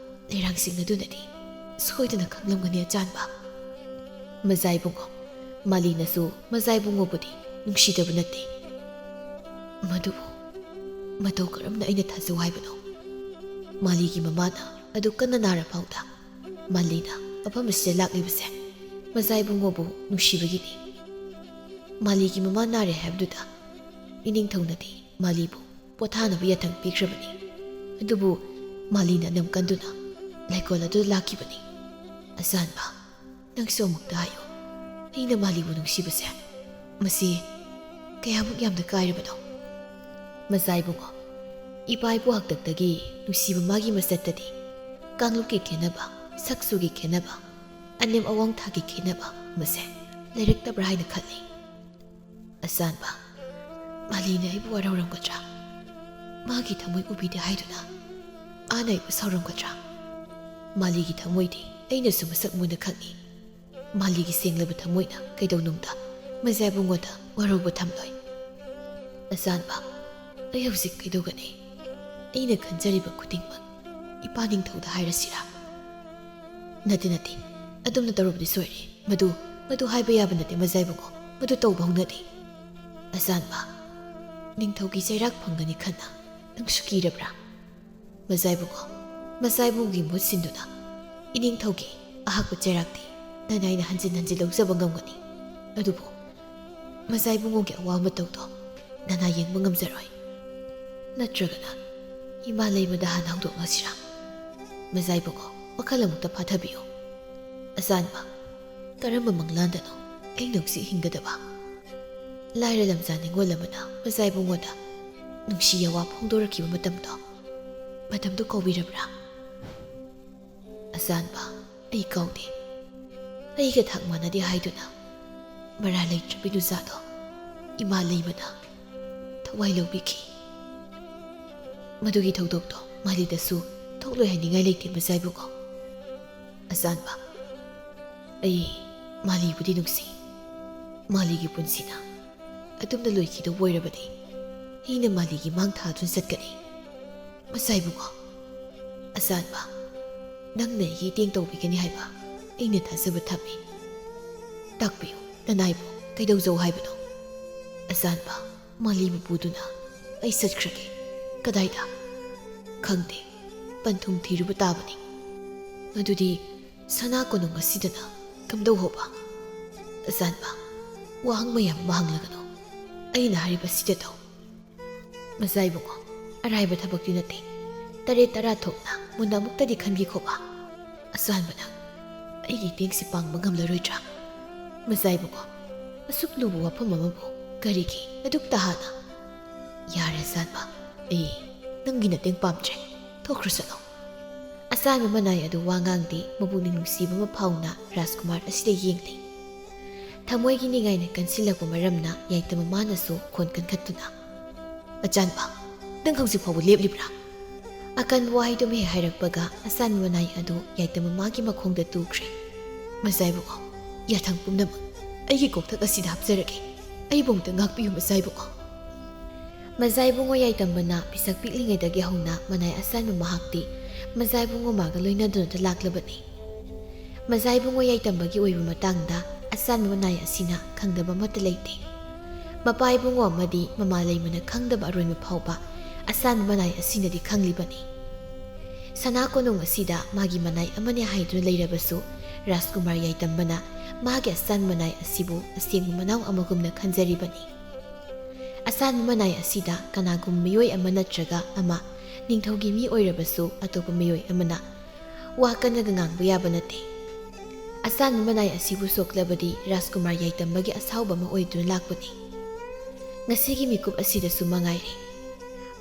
Speaker 1: ꯂꯩꯔꯥꯡꯁꯤꯡ ꯑꯗꯨꯅꯗꯤ ꯁꯣꯏꯗꯅ ꯈꯪꯂꯝꯒꯅꯤ ꯑꯆꯥꯟꯕ꯫ ꯃꯆꯥ ꯏꯕꯨꯡꯉꯣ, ꯃꯥꯂꯤꯅꯁꯨ ꯃꯆꯥ ꯏꯕꯨꯡꯉꯣꯕꯨꯗꯤ ꯅꯨꯡꯁꯤꯗꯕ ꯅꯠꯇꯦ꯫ ꯃꯗꯨꯕꯨ ꯃꯇꯧ ꯀꯔꯝꯅ ꯑꯩꯅ ꯊꯥꯖꯧ ꯍꯥꯏꯕꯅꯣ? ꯃꯥꯂꯤꯒꯤ ꯃꯃꯥꯅ ꯑꯗꯨ ꯀꯟꯅ ꯅꯥꯔꯐꯥꯎꯗ ꯃꯥꯂꯤꯅ ꯃꯐꯝ ꯑꯁꯤꯗ ꯂꯥꯛꯂꯤꯕꯁꯦ ꯃꯆꯥ ꯏꯕꯨꯡꯉꯣꯕꯨ ꯅꯨꯡꯁꯤꯕꯒꯤꯅꯤ꯫ ꯃꯥꯂꯤꯒꯤ ꯃꯃꯥ ꯅꯥꯔꯦ ꯍꯥꯏꯕꯗꯨꯗ ꯏꯅꯤꯡꯊꯧꯅꯗꯤ ꯃꯥꯂꯤꯕꯨ ꯄꯣꯊꯥꯅꯕ ꯌꯥꯊꯪ ꯄꯤꯈ꯭ꯔꯕꯅꯤ꯫ ꯑꯗꯨꯕꯨ ꯃꯥꯂꯤꯅ ꯑꯅꯝ ꯀꯟꯗꯨꯅ ꯂꯩꯀꯣꯜ ꯑꯗꯨꯗ ꯂꯥꯛꯈꯤꯕꯅꯤ꯫ ꯑꯆꯥꯟꯕ, ꯅꯪꯁꯨ ꯑꯃꯨꯛꯇ ꯍꯥꯏꯌꯨ, ꯑꯩꯅ ꯃꯥꯂꯤꯕꯨ ꯅꯨꯡꯁꯤꯕꯁꯦ ꯃꯁꯤ ꯀꯌꯥꯃꯨꯛ ꯌꯥꯝꯅ ꯀꯥꯏꯔꯕꯅꯣ? ꯃꯆꯥ ꯏꯕꯨꯡꯉꯣ, ꯏꯄꯥ ꯏꯄꯨ ꯍꯥꯛꯇꯛꯇꯒꯤ ꯅꯨꯡꯁꯤꯕ ꯃꯥꯒꯤ ꯃꯁꯛꯇꯗꯤ ꯀꯥꯡꯂꯨꯞꯀꯤ ꯈꯦꯟꯅꯕ, ꯁꯛꯆꯨꯒꯤ ꯈꯦꯟꯅꯕ, ꯑꯅꯦꯝ ꯑꯋꯥꯡ ꯊꯥꯛꯀꯤ ꯈꯦꯟꯅꯕ ꯃꯁꯦ ꯂꯩꯔꯛꯇꯕ꯭ꯔꯥ ꯍꯥꯏꯅ ꯈꯜꯂꯤ꯫ ꯑꯆꯥꯟꯕ, ꯃꯥꯂꯤꯅ ꯑꯩꯕꯨ ꯋꯥꯔꯧꯔꯝꯒꯗ꯭ꯔꯥ? ꯃꯥꯒꯤ ꯊꯃꯣꯏ ꯎꯕꯤꯗꯦ ꯍꯥꯏꯗꯨꯅ ꯃꯥꯅ ꯑꯩꯕꯨ ꯁꯥꯎꯔꯝꯒꯗ꯭ꯔꯥ? ꯃꯥꯂꯤꯒꯤ ꯊꯃꯣꯏꯗꯤ ꯑꯩꯅꯁꯨ ꯃꯁꯛ ꯃꯨꯟꯅ ꯈꯪꯏ꯫ ꯃꯥꯂꯤꯒꯤ ꯁꯦꯡꯂꯕ ꯊꯃꯣꯏꯅ ꯀꯩꯗꯧꯅꯨꯡꯗ ꯃꯆꯥ ꯏꯕꯨꯡꯉꯣꯗ ꯋꯥꯔꯧꯕ ꯊꯝꯂꯣꯏ꯫ ꯑꯆꯥꯟꯕ, ꯑꯩ ꯍꯧꯖꯤꯛ ꯀꯩꯗꯧꯒꯅꯤ? ꯑꯩꯅ ꯈꯟꯖꯔꯤꯕ ꯈꯨꯗꯤꯡꯃꯛ ꯏꯄꯥ ꯅꯤꯡꯊꯧꯗ ꯍꯥꯏꯔꯁꯤꯔꯥ? ꯅꯠꯇꯦ, ꯑꯗꯨꯝꯅ ꯇꯧꯔꯕꯗꯤ ꯁꯣꯏꯔꯦ꯫ ꯃꯗꯨ ꯍꯥꯏꯕ ꯌꯥꯕ ꯅꯠꯇꯦ ꯃꯆꯥ ꯏꯕꯨꯡꯉꯣ, ꯃꯗꯨ ꯇꯧꯕ ꯍꯧꯅꯗꯦ꯫ ꯑꯆꯥꯟꯕ, ꯅꯤꯡꯊꯧꯒꯤ ꯆꯩꯔꯥꯛ ꯐꯪꯒꯅꯤ ꯈꯟꯅ ꯅꯪꯁꯨ ꯀꯤꯔꯕ꯭ꯔꯥ? ꯃꯆꯥ ꯏꯕꯨꯡꯉꯣ, ꯃꯆꯥ ꯏꯕꯨꯡꯒꯤ ꯃꯍꯨꯠ ꯁꯤꯟꯗꯨꯅ ꯏꯅꯤꯡꯊꯧꯒꯤ ꯑꯍꯥꯛꯄ ꯆꯩꯔꯥꯛꯇꯤ ꯅꯅꯥꯏꯅ ꯍꯟꯖꯤꯟ ꯂꯧꯖꯕ ꯉꯝꯒꯅꯤ꯫ ꯑꯗꯨꯕꯨ ꯃꯆꯥ ꯏꯕꯨꯡꯉꯣꯒꯤ ꯑꯋꯥ ꯃꯇꯧꯗꯣ ꯅꯅꯥ ꯌꯦꯡꯕ ꯉꯝꯖꯔꯣꯏ꯫ ꯅꯠꯇ꯭ꯔꯒꯅ ꯏꯃꯥ ꯂꯩꯕꯗ ꯍꯥꯟꯅ ꯍꯧꯗꯣꯛꯅꯁꯤꯔꯥ? ꯃꯆꯥ ꯏꯕꯨꯡꯉꯣ, ꯋꯥꯈꯜ ꯑꯃꯨꯛꯇ ꯐꯥꯊꯕꯤꯌꯨ꯫ ꯑꯆꯥꯟꯕ, ꯀꯔꯝꯕ ꯃꯪꯂꯥꯟꯗꯅꯣ ꯑꯩꯅ ꯍꯧꯖꯤꯛ ꯍꯤꯡꯒꯗꯕ? ꯂꯥꯏꯔ ꯂꯝꯖꯥ ꯅꯤꯡꯉꯣꯜ ꯑꯃꯅ ꯃꯆꯥ ꯏꯕꯨꯡꯉꯣꯗ ꯅꯨꯡꯁꯤ ꯑꯋꯥ ꯐꯣꯡꯗꯣꯔꯛꯈꯤꯕ ꯃꯇꯝꯗꯣ ꯀꯧꯕꯤꯔꯕ꯭ꯔꯥ? ꯑꯆꯥꯟꯕ, ꯑꯩ ꯀꯧꯗꯦ꯫ ꯑꯩꯒ ꯊꯥꯛ ꯃꯥꯟꯅꯗꯦ ꯍꯥꯏꯗꯨꯅ ꯃꯔꯥ ꯂꯩꯇ꯭ꯔꯕꯤ ꯅꯨꯆꯥꯗꯣ ꯏꯃꯥ ꯂꯩꯕꯅ ꯊꯋꯥꯏ ꯂꯧꯕꯤꯈꯤ꯫ ꯃꯗꯨꯒꯤ ꯊꯧꯗꯣꯛꯇꯣ ꯃꯥꯂꯤꯗꯁꯨ ꯊꯣꯛꯂꯣꯏꯍꯟꯅꯤꯡꯉꯥꯏ ꯂꯩꯇꯦ ꯃꯆꯥ ꯏꯕꯨꯡꯉꯣ꯫ ꯑꯆꯥꯟꯕ, ꯑꯩ ꯃꯥꯂꯤꯕꯨꯗꯤ ꯅꯨꯡꯁꯤ꯫ ꯃꯥꯂꯤꯒꯤ ꯄꯨꯟꯁꯤꯅ ꯑꯗꯨꯝꯅ ꯂꯣꯏꯈꯤꯗꯧꯕ ꯑꯣꯏꯔꯕꯗꯤ ꯑꯩꯅ ꯃꯥꯂꯤꯒꯤ ꯃꯥꯡ ꯊꯥꯗꯨꯅ ꯆꯠꯀꯅꯤ꯫ ꯃꯆꯥ ꯏꯕꯨꯡꯉꯣ, ꯑꯆꯥꯟꯕ, ꯅꯪꯅ ꯑꯩꯒꯤ ꯏꯇꯦꯡ ꯇꯧꯕꯤꯒꯅꯤ ꯍꯥꯏꯕ ꯑꯩꯅ ꯊꯥꯖꯕ ꯊꯝꯃꯤ꯫ ꯇꯥꯛꯄꯤꯌꯨ, ꯅꯅꯥꯏꯕꯨ ꯀꯩꯗꯧꯖꯧ ꯍꯥꯏꯕꯅꯣ? ꯑꯆꯥꯟꯕ, ꯃꯥꯂꯤꯕꯨ ꯄꯨꯗꯨꯅ ꯑꯩ ꯆꯠꯈ꯭ꯔꯒꯦ꯫ ꯀꯗꯥꯏꯗ? ꯈꯪꯗꯦ, ꯄꯟꯊꯨꯡ ꯊꯤꯔꯨꯕ ꯇꯥꯕꯅꯤ꯫ ꯑꯗꯨꯗꯤ ꯁꯅꯥ ꯀꯣꯅꯨꯡ ꯑꯁꯤꯗꯅ ꯀꯝꯗꯧꯍꯧꯕ? ꯑꯆꯥꯟꯕ, ꯋꯥꯍꯪ ꯃꯌꯥꯝ ꯑꯃ ꯍꯪꯂꯒꯅꯨ, ꯑꯩꯅ ꯍꯥꯏꯔꯤꯕꯁꯤꯗ ꯇꯧ꯫ ꯃꯆꯥ ꯏꯕꯨꯡꯉꯣ, ꯑꯔꯥꯏꯕ ꯊꯕꯛꯇꯤ ꯅꯠꯇꯦ꯫ 9-10 ꯊꯣꯛꯅ ꯃꯨꯟꯅ ꯑꯃꯨꯛꯇꯗꯤ ꯈꯟꯕꯤꯈꯣꯕ꯫ ꯑꯆꯥꯟꯕꯅ ꯑꯩꯒꯤ ꯏꯇꯦꯡꯁꯤ ꯄꯥꯡꯕ ꯉꯝꯂꯔꯣꯏꯗ꯭ꯔꯥ? ꯃꯆꯥ ꯏꯕꯨꯡꯉꯣ, ꯑꯁꯨꯛ ꯂꯨꯕ ꯋꯥꯐꯝ ꯑꯃꯕꯨ ꯀꯔꯤꯒꯤ ꯑꯗꯨꯛ ꯇꯥꯍꯥꯅ? ꯌꯥꯔꯦ ꯑꯆꯥꯟꯕ, ꯑꯩ ꯅꯪꯒꯤ ꯃꯇꯦꯡ ꯄꯥꯝꯗ꯭ꯔꯦ, ꯊꯣꯛꯈ꯭ꯔꯁꯅꯨ꯫ ꯑꯆꯥꯟꯕ ꯃꯅꯥꯏ ꯑꯗꯨ ꯋꯥ ꯉꯥꯡꯗꯦ ꯃꯄꯨꯛꯅꯤꯡ ꯅꯨꯡꯁꯤꯕ ꯑꯃ ꯐꯥꯎꯅ ꯔꯥꯖꯀꯨꯃꯥꯔ ꯑꯁꯤꯗ ꯌꯦꯡꯂꯤ꯫ ꯊꯃꯣꯏꯒꯤ ꯅꯤꯡꯉꯥꯏꯅ ꯀꯟꯁꯤꯜꯂꯛꯄ ꯃꯔꯝꯅ ꯌꯥꯏꯇꯃꯃꯥꯅꯁꯨ ꯈꯣꯟ ꯀꯟꯈꯠꯇꯨꯅ, ꯑꯆꯥꯟꯕ, ꯅꯪ ꯍꯧꯖꯤꯛ ꯐꯥꯎꯕ ꯂꯦꯞꯂꯤꯕ꯭ꯔꯥ? ꯑꯀꯟꯕ ꯋꯥꯍꯩꯗꯨ ꯍꯦꯛ ꯍꯥꯏꯔꯛꯄꯒ ꯑꯆꯥꯟꯕ ꯃꯅꯥꯏ ꯑꯗꯨ ꯌꯥꯏꯇꯃꯃꯥꯒꯤ ꯃꯈꯣꯡꯗ ꯇꯨꯈ꯭ꯔꯦ꯫ ꯃꯆꯥ ꯏꯕꯨꯡꯉꯣ, ꯌꯥꯊꯪ ꯄꯨꯝꯅꯃꯛ ꯑꯩꯒꯤ ꯀꯣꯛꯊꯛ ꯑꯁꯤꯗ ꯍꯥꯞꯆꯔꯒꯦ꯫ ꯑꯩꯕꯨ ꯑꯃꯨꯛꯇ ꯉꯥꯛꯄꯤꯌꯨ ꯃꯆꯥ ꯏꯕꯨꯡꯉꯣ꯫ ꯃꯆꯥ ꯏꯕꯨꯡꯉꯣ ꯌꯥꯏꯇꯝꯕꯅ ꯄꯤꯁꯛ ꯄꯤꯛꯂꯤꯉꯩꯗꯒꯤ ꯍꯧꯅ ꯃꯅꯥꯏ ꯑꯆꯥꯟꯕ ꯃꯍꯥꯛꯇꯤ ꯃꯆꯥ ꯏꯕꯨꯡꯉꯣ ꯃꯥꯒ ꯂꯣꯏꯅꯗꯨꯅ ꯂꯥꯛꯂꯕꯅꯤ꯫ ꯃꯆꯥ ꯏꯕꯨꯡꯉꯣ ꯌꯥꯏꯇꯝꯕꯒꯤ ꯑꯣꯏꯕ ꯃꯇꯥꯡꯗ ꯑꯆꯥꯟꯕ ꯃꯅꯥꯏ ꯑꯁꯤꯅ ꯈꯪꯗꯕ ꯑꯃꯠꯇ ꯂꯩꯇꯦ꯫ ꯃꯄꯥ ꯏꯕꯨꯡꯉꯣ ꯑꯃꯗꯤ ꯃꯃꯥ ꯂꯩꯃꯅ ꯈꯪꯗꯕ ꯑꯔꯣꯏꯕ ꯐꯥꯎꯕ ꯑꯆꯥꯟꯕ ꯃꯅꯥꯏ ꯑꯁꯤꯅꯗꯤ ꯈꯪꯂꯤꯕꯅꯤ꯫ ꯁꯅꯥ ꯀꯣꯅꯨꯡ ꯑꯁꯤꯗ ꯃꯥꯒꯤ ꯃꯅꯥꯏ ꯑꯃꯅꯤ ꯍꯥꯏꯗꯨꯅ ꯂꯩꯔꯕꯁꯨ ꯔꯥꯖꯀꯨꯃꯥꯔ ꯌꯥꯏꯇꯝꯕꯅ ꯃꯥꯒꯤ ꯑꯆꯥꯟꯕ ꯃꯅꯥꯏ ꯑꯁꯤꯕꯨ ꯑꯁꯦꯡꯕ ꯃꯅꯥꯎ ꯑꯃꯒꯨꯝꯅ ꯈꯟꯖꯔꯤꯕꯅꯤ꯫ ꯑꯆꯥꯟꯕ ꯃꯅꯥꯏ ꯑꯁꯤꯗ ꯀꯅꯥꯒꯨꯝꯕ ꯃꯤꯑꯣꯏ ꯑꯃ ꯅꯠꯇ꯭ꯔꯒ ꯑꯃ ꯅꯤꯡꯊꯧꯒꯤ ꯃꯤ ꯑꯣꯏꯔꯕꯁꯨ ꯑꯇꯣꯞꯄ ꯃꯤꯑꯣꯏ ꯑꯃꯅ ꯋꯥ ꯀꯟꯅꯒ ꯉꯥꯡꯕ ꯌꯥꯕ ꯅꯠꯇꯦ꯫ ꯑꯆꯥꯟꯕ ꯃꯅꯥꯏ ꯑꯁꯤꯕꯨ ꯁꯣꯛꯂꯕꯗꯤ ꯔꯥꯖꯀꯨꯃꯥꯔ ꯌꯥꯏꯇꯝꯕꯒꯤ ꯑꯁꯥꯎꯕ ꯑꯃ ꯑꯣꯏꯗꯨꯅ ꯂꯥꯛꯄꯅꯤ꯫ ꯉꯁꯤꯒꯤ ꯃꯤꯀꯨꯞ ꯑꯁꯤꯗꯁꯨ ꯃꯉꯥꯏꯔꯦ꯫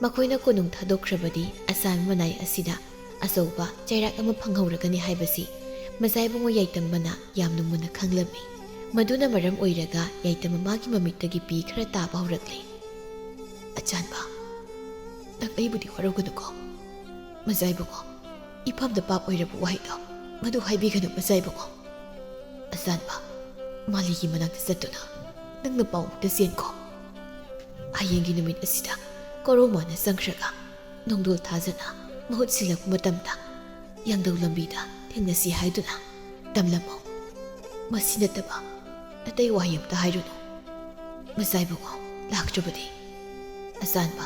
Speaker 1: ꯃꯈꯣꯏꯅ ꯀꯣꯅꯨꯡ ꯊꯥꯗꯣꯛꯈ꯭ꯔꯕꯗꯤ ꯑꯆꯥꯟꯕ ꯃꯅꯥꯏ ꯑꯁꯤꯗ ꯑꯆꯧꯕ ꯆꯩꯔꯥꯛ ꯑꯃ ꯐꯪꯍꯧꯔꯒꯅꯤ ꯍꯥꯏꯕꯁꯤ ꯃꯆꯥ ꯏꯕꯨꯡꯉꯣ ꯌꯥꯏꯇꯝꯕꯅ ꯌꯥꯝꯅ ꯃꯨꯟꯅ ꯈꯪꯂꯝꯃꯤ꯫ ꯃꯗꯨꯅ ꯃꯔꯝ ꯑꯣꯏꯔꯒ ꯌꯥꯏꯇꯝꯃꯃꯥꯒꯤ ꯃꯃꯤꯠꯇꯒꯤ ꯄꯤ ꯈꯔ ꯇꯥꯕ ꯍꯧꯔꯛꯂꯤ꯫ ꯑꯆꯥꯟꯕ, ꯅꯪ ꯑꯩꯕꯨꯗꯤ ꯋꯥꯔꯧꯒꯅꯨꯀꯣ꯫ ꯃꯆꯥ ꯏꯕꯨꯡꯉꯣ, ꯏꯄꯥꯝꯗ ꯄꯥꯞ ꯑꯣꯏꯔꯕ ꯋꯥꯍꯩꯗꯣ ꯃꯗꯨ ꯍꯥꯏꯕꯤꯒꯅꯨ ꯃꯆꯥ ꯏꯕꯨꯡꯉꯣ꯫ ꯑꯆꯥꯟꯕ, ꯃꯥꯂꯤꯒꯤ ꯃꯅꯥꯛꯇ ꯆꯠꯇꯨꯅ ꯅꯪꯅ ꯄꯥꯎꯃꯨꯛꯇ ꯆꯦꯟꯈꯣ꯫ ꯍꯌꯦꯡꯒꯤ ꯅꯨꯃꯤꯠ ꯑꯁꯤꯗ ꯀꯣꯔꯧꯃꯥꯅ ꯆꯪꯈ꯭ꯔꯒ ꯅꯣꯡꯗꯣꯜ ꯊꯥꯖꯅ ꯃꯍꯨꯠ ꯁꯤꯜꯂꯛꯄ ꯃꯇꯝꯗ ꯌꯥꯡꯗꯧ ꯂꯝꯕꯤꯗ ꯊꯦꯡꯅꯁꯤ ꯍꯥꯏꯗꯨꯅ ꯇꯝꯂꯝꯃꯨ꯫ ꯃꯁꯤ ꯅꯠꯇꯕ ꯑꯇꯩ ꯋꯥꯍꯩ ꯑꯃꯇ ꯍꯥꯏꯔꯨꯅꯨ꯫ ꯃꯆꯥ ꯏꯕꯨꯡꯉꯣ, ꯂꯥꯛꯇ꯭ꯔꯕꯗꯤ? ꯑꯆꯥꯟꯕ,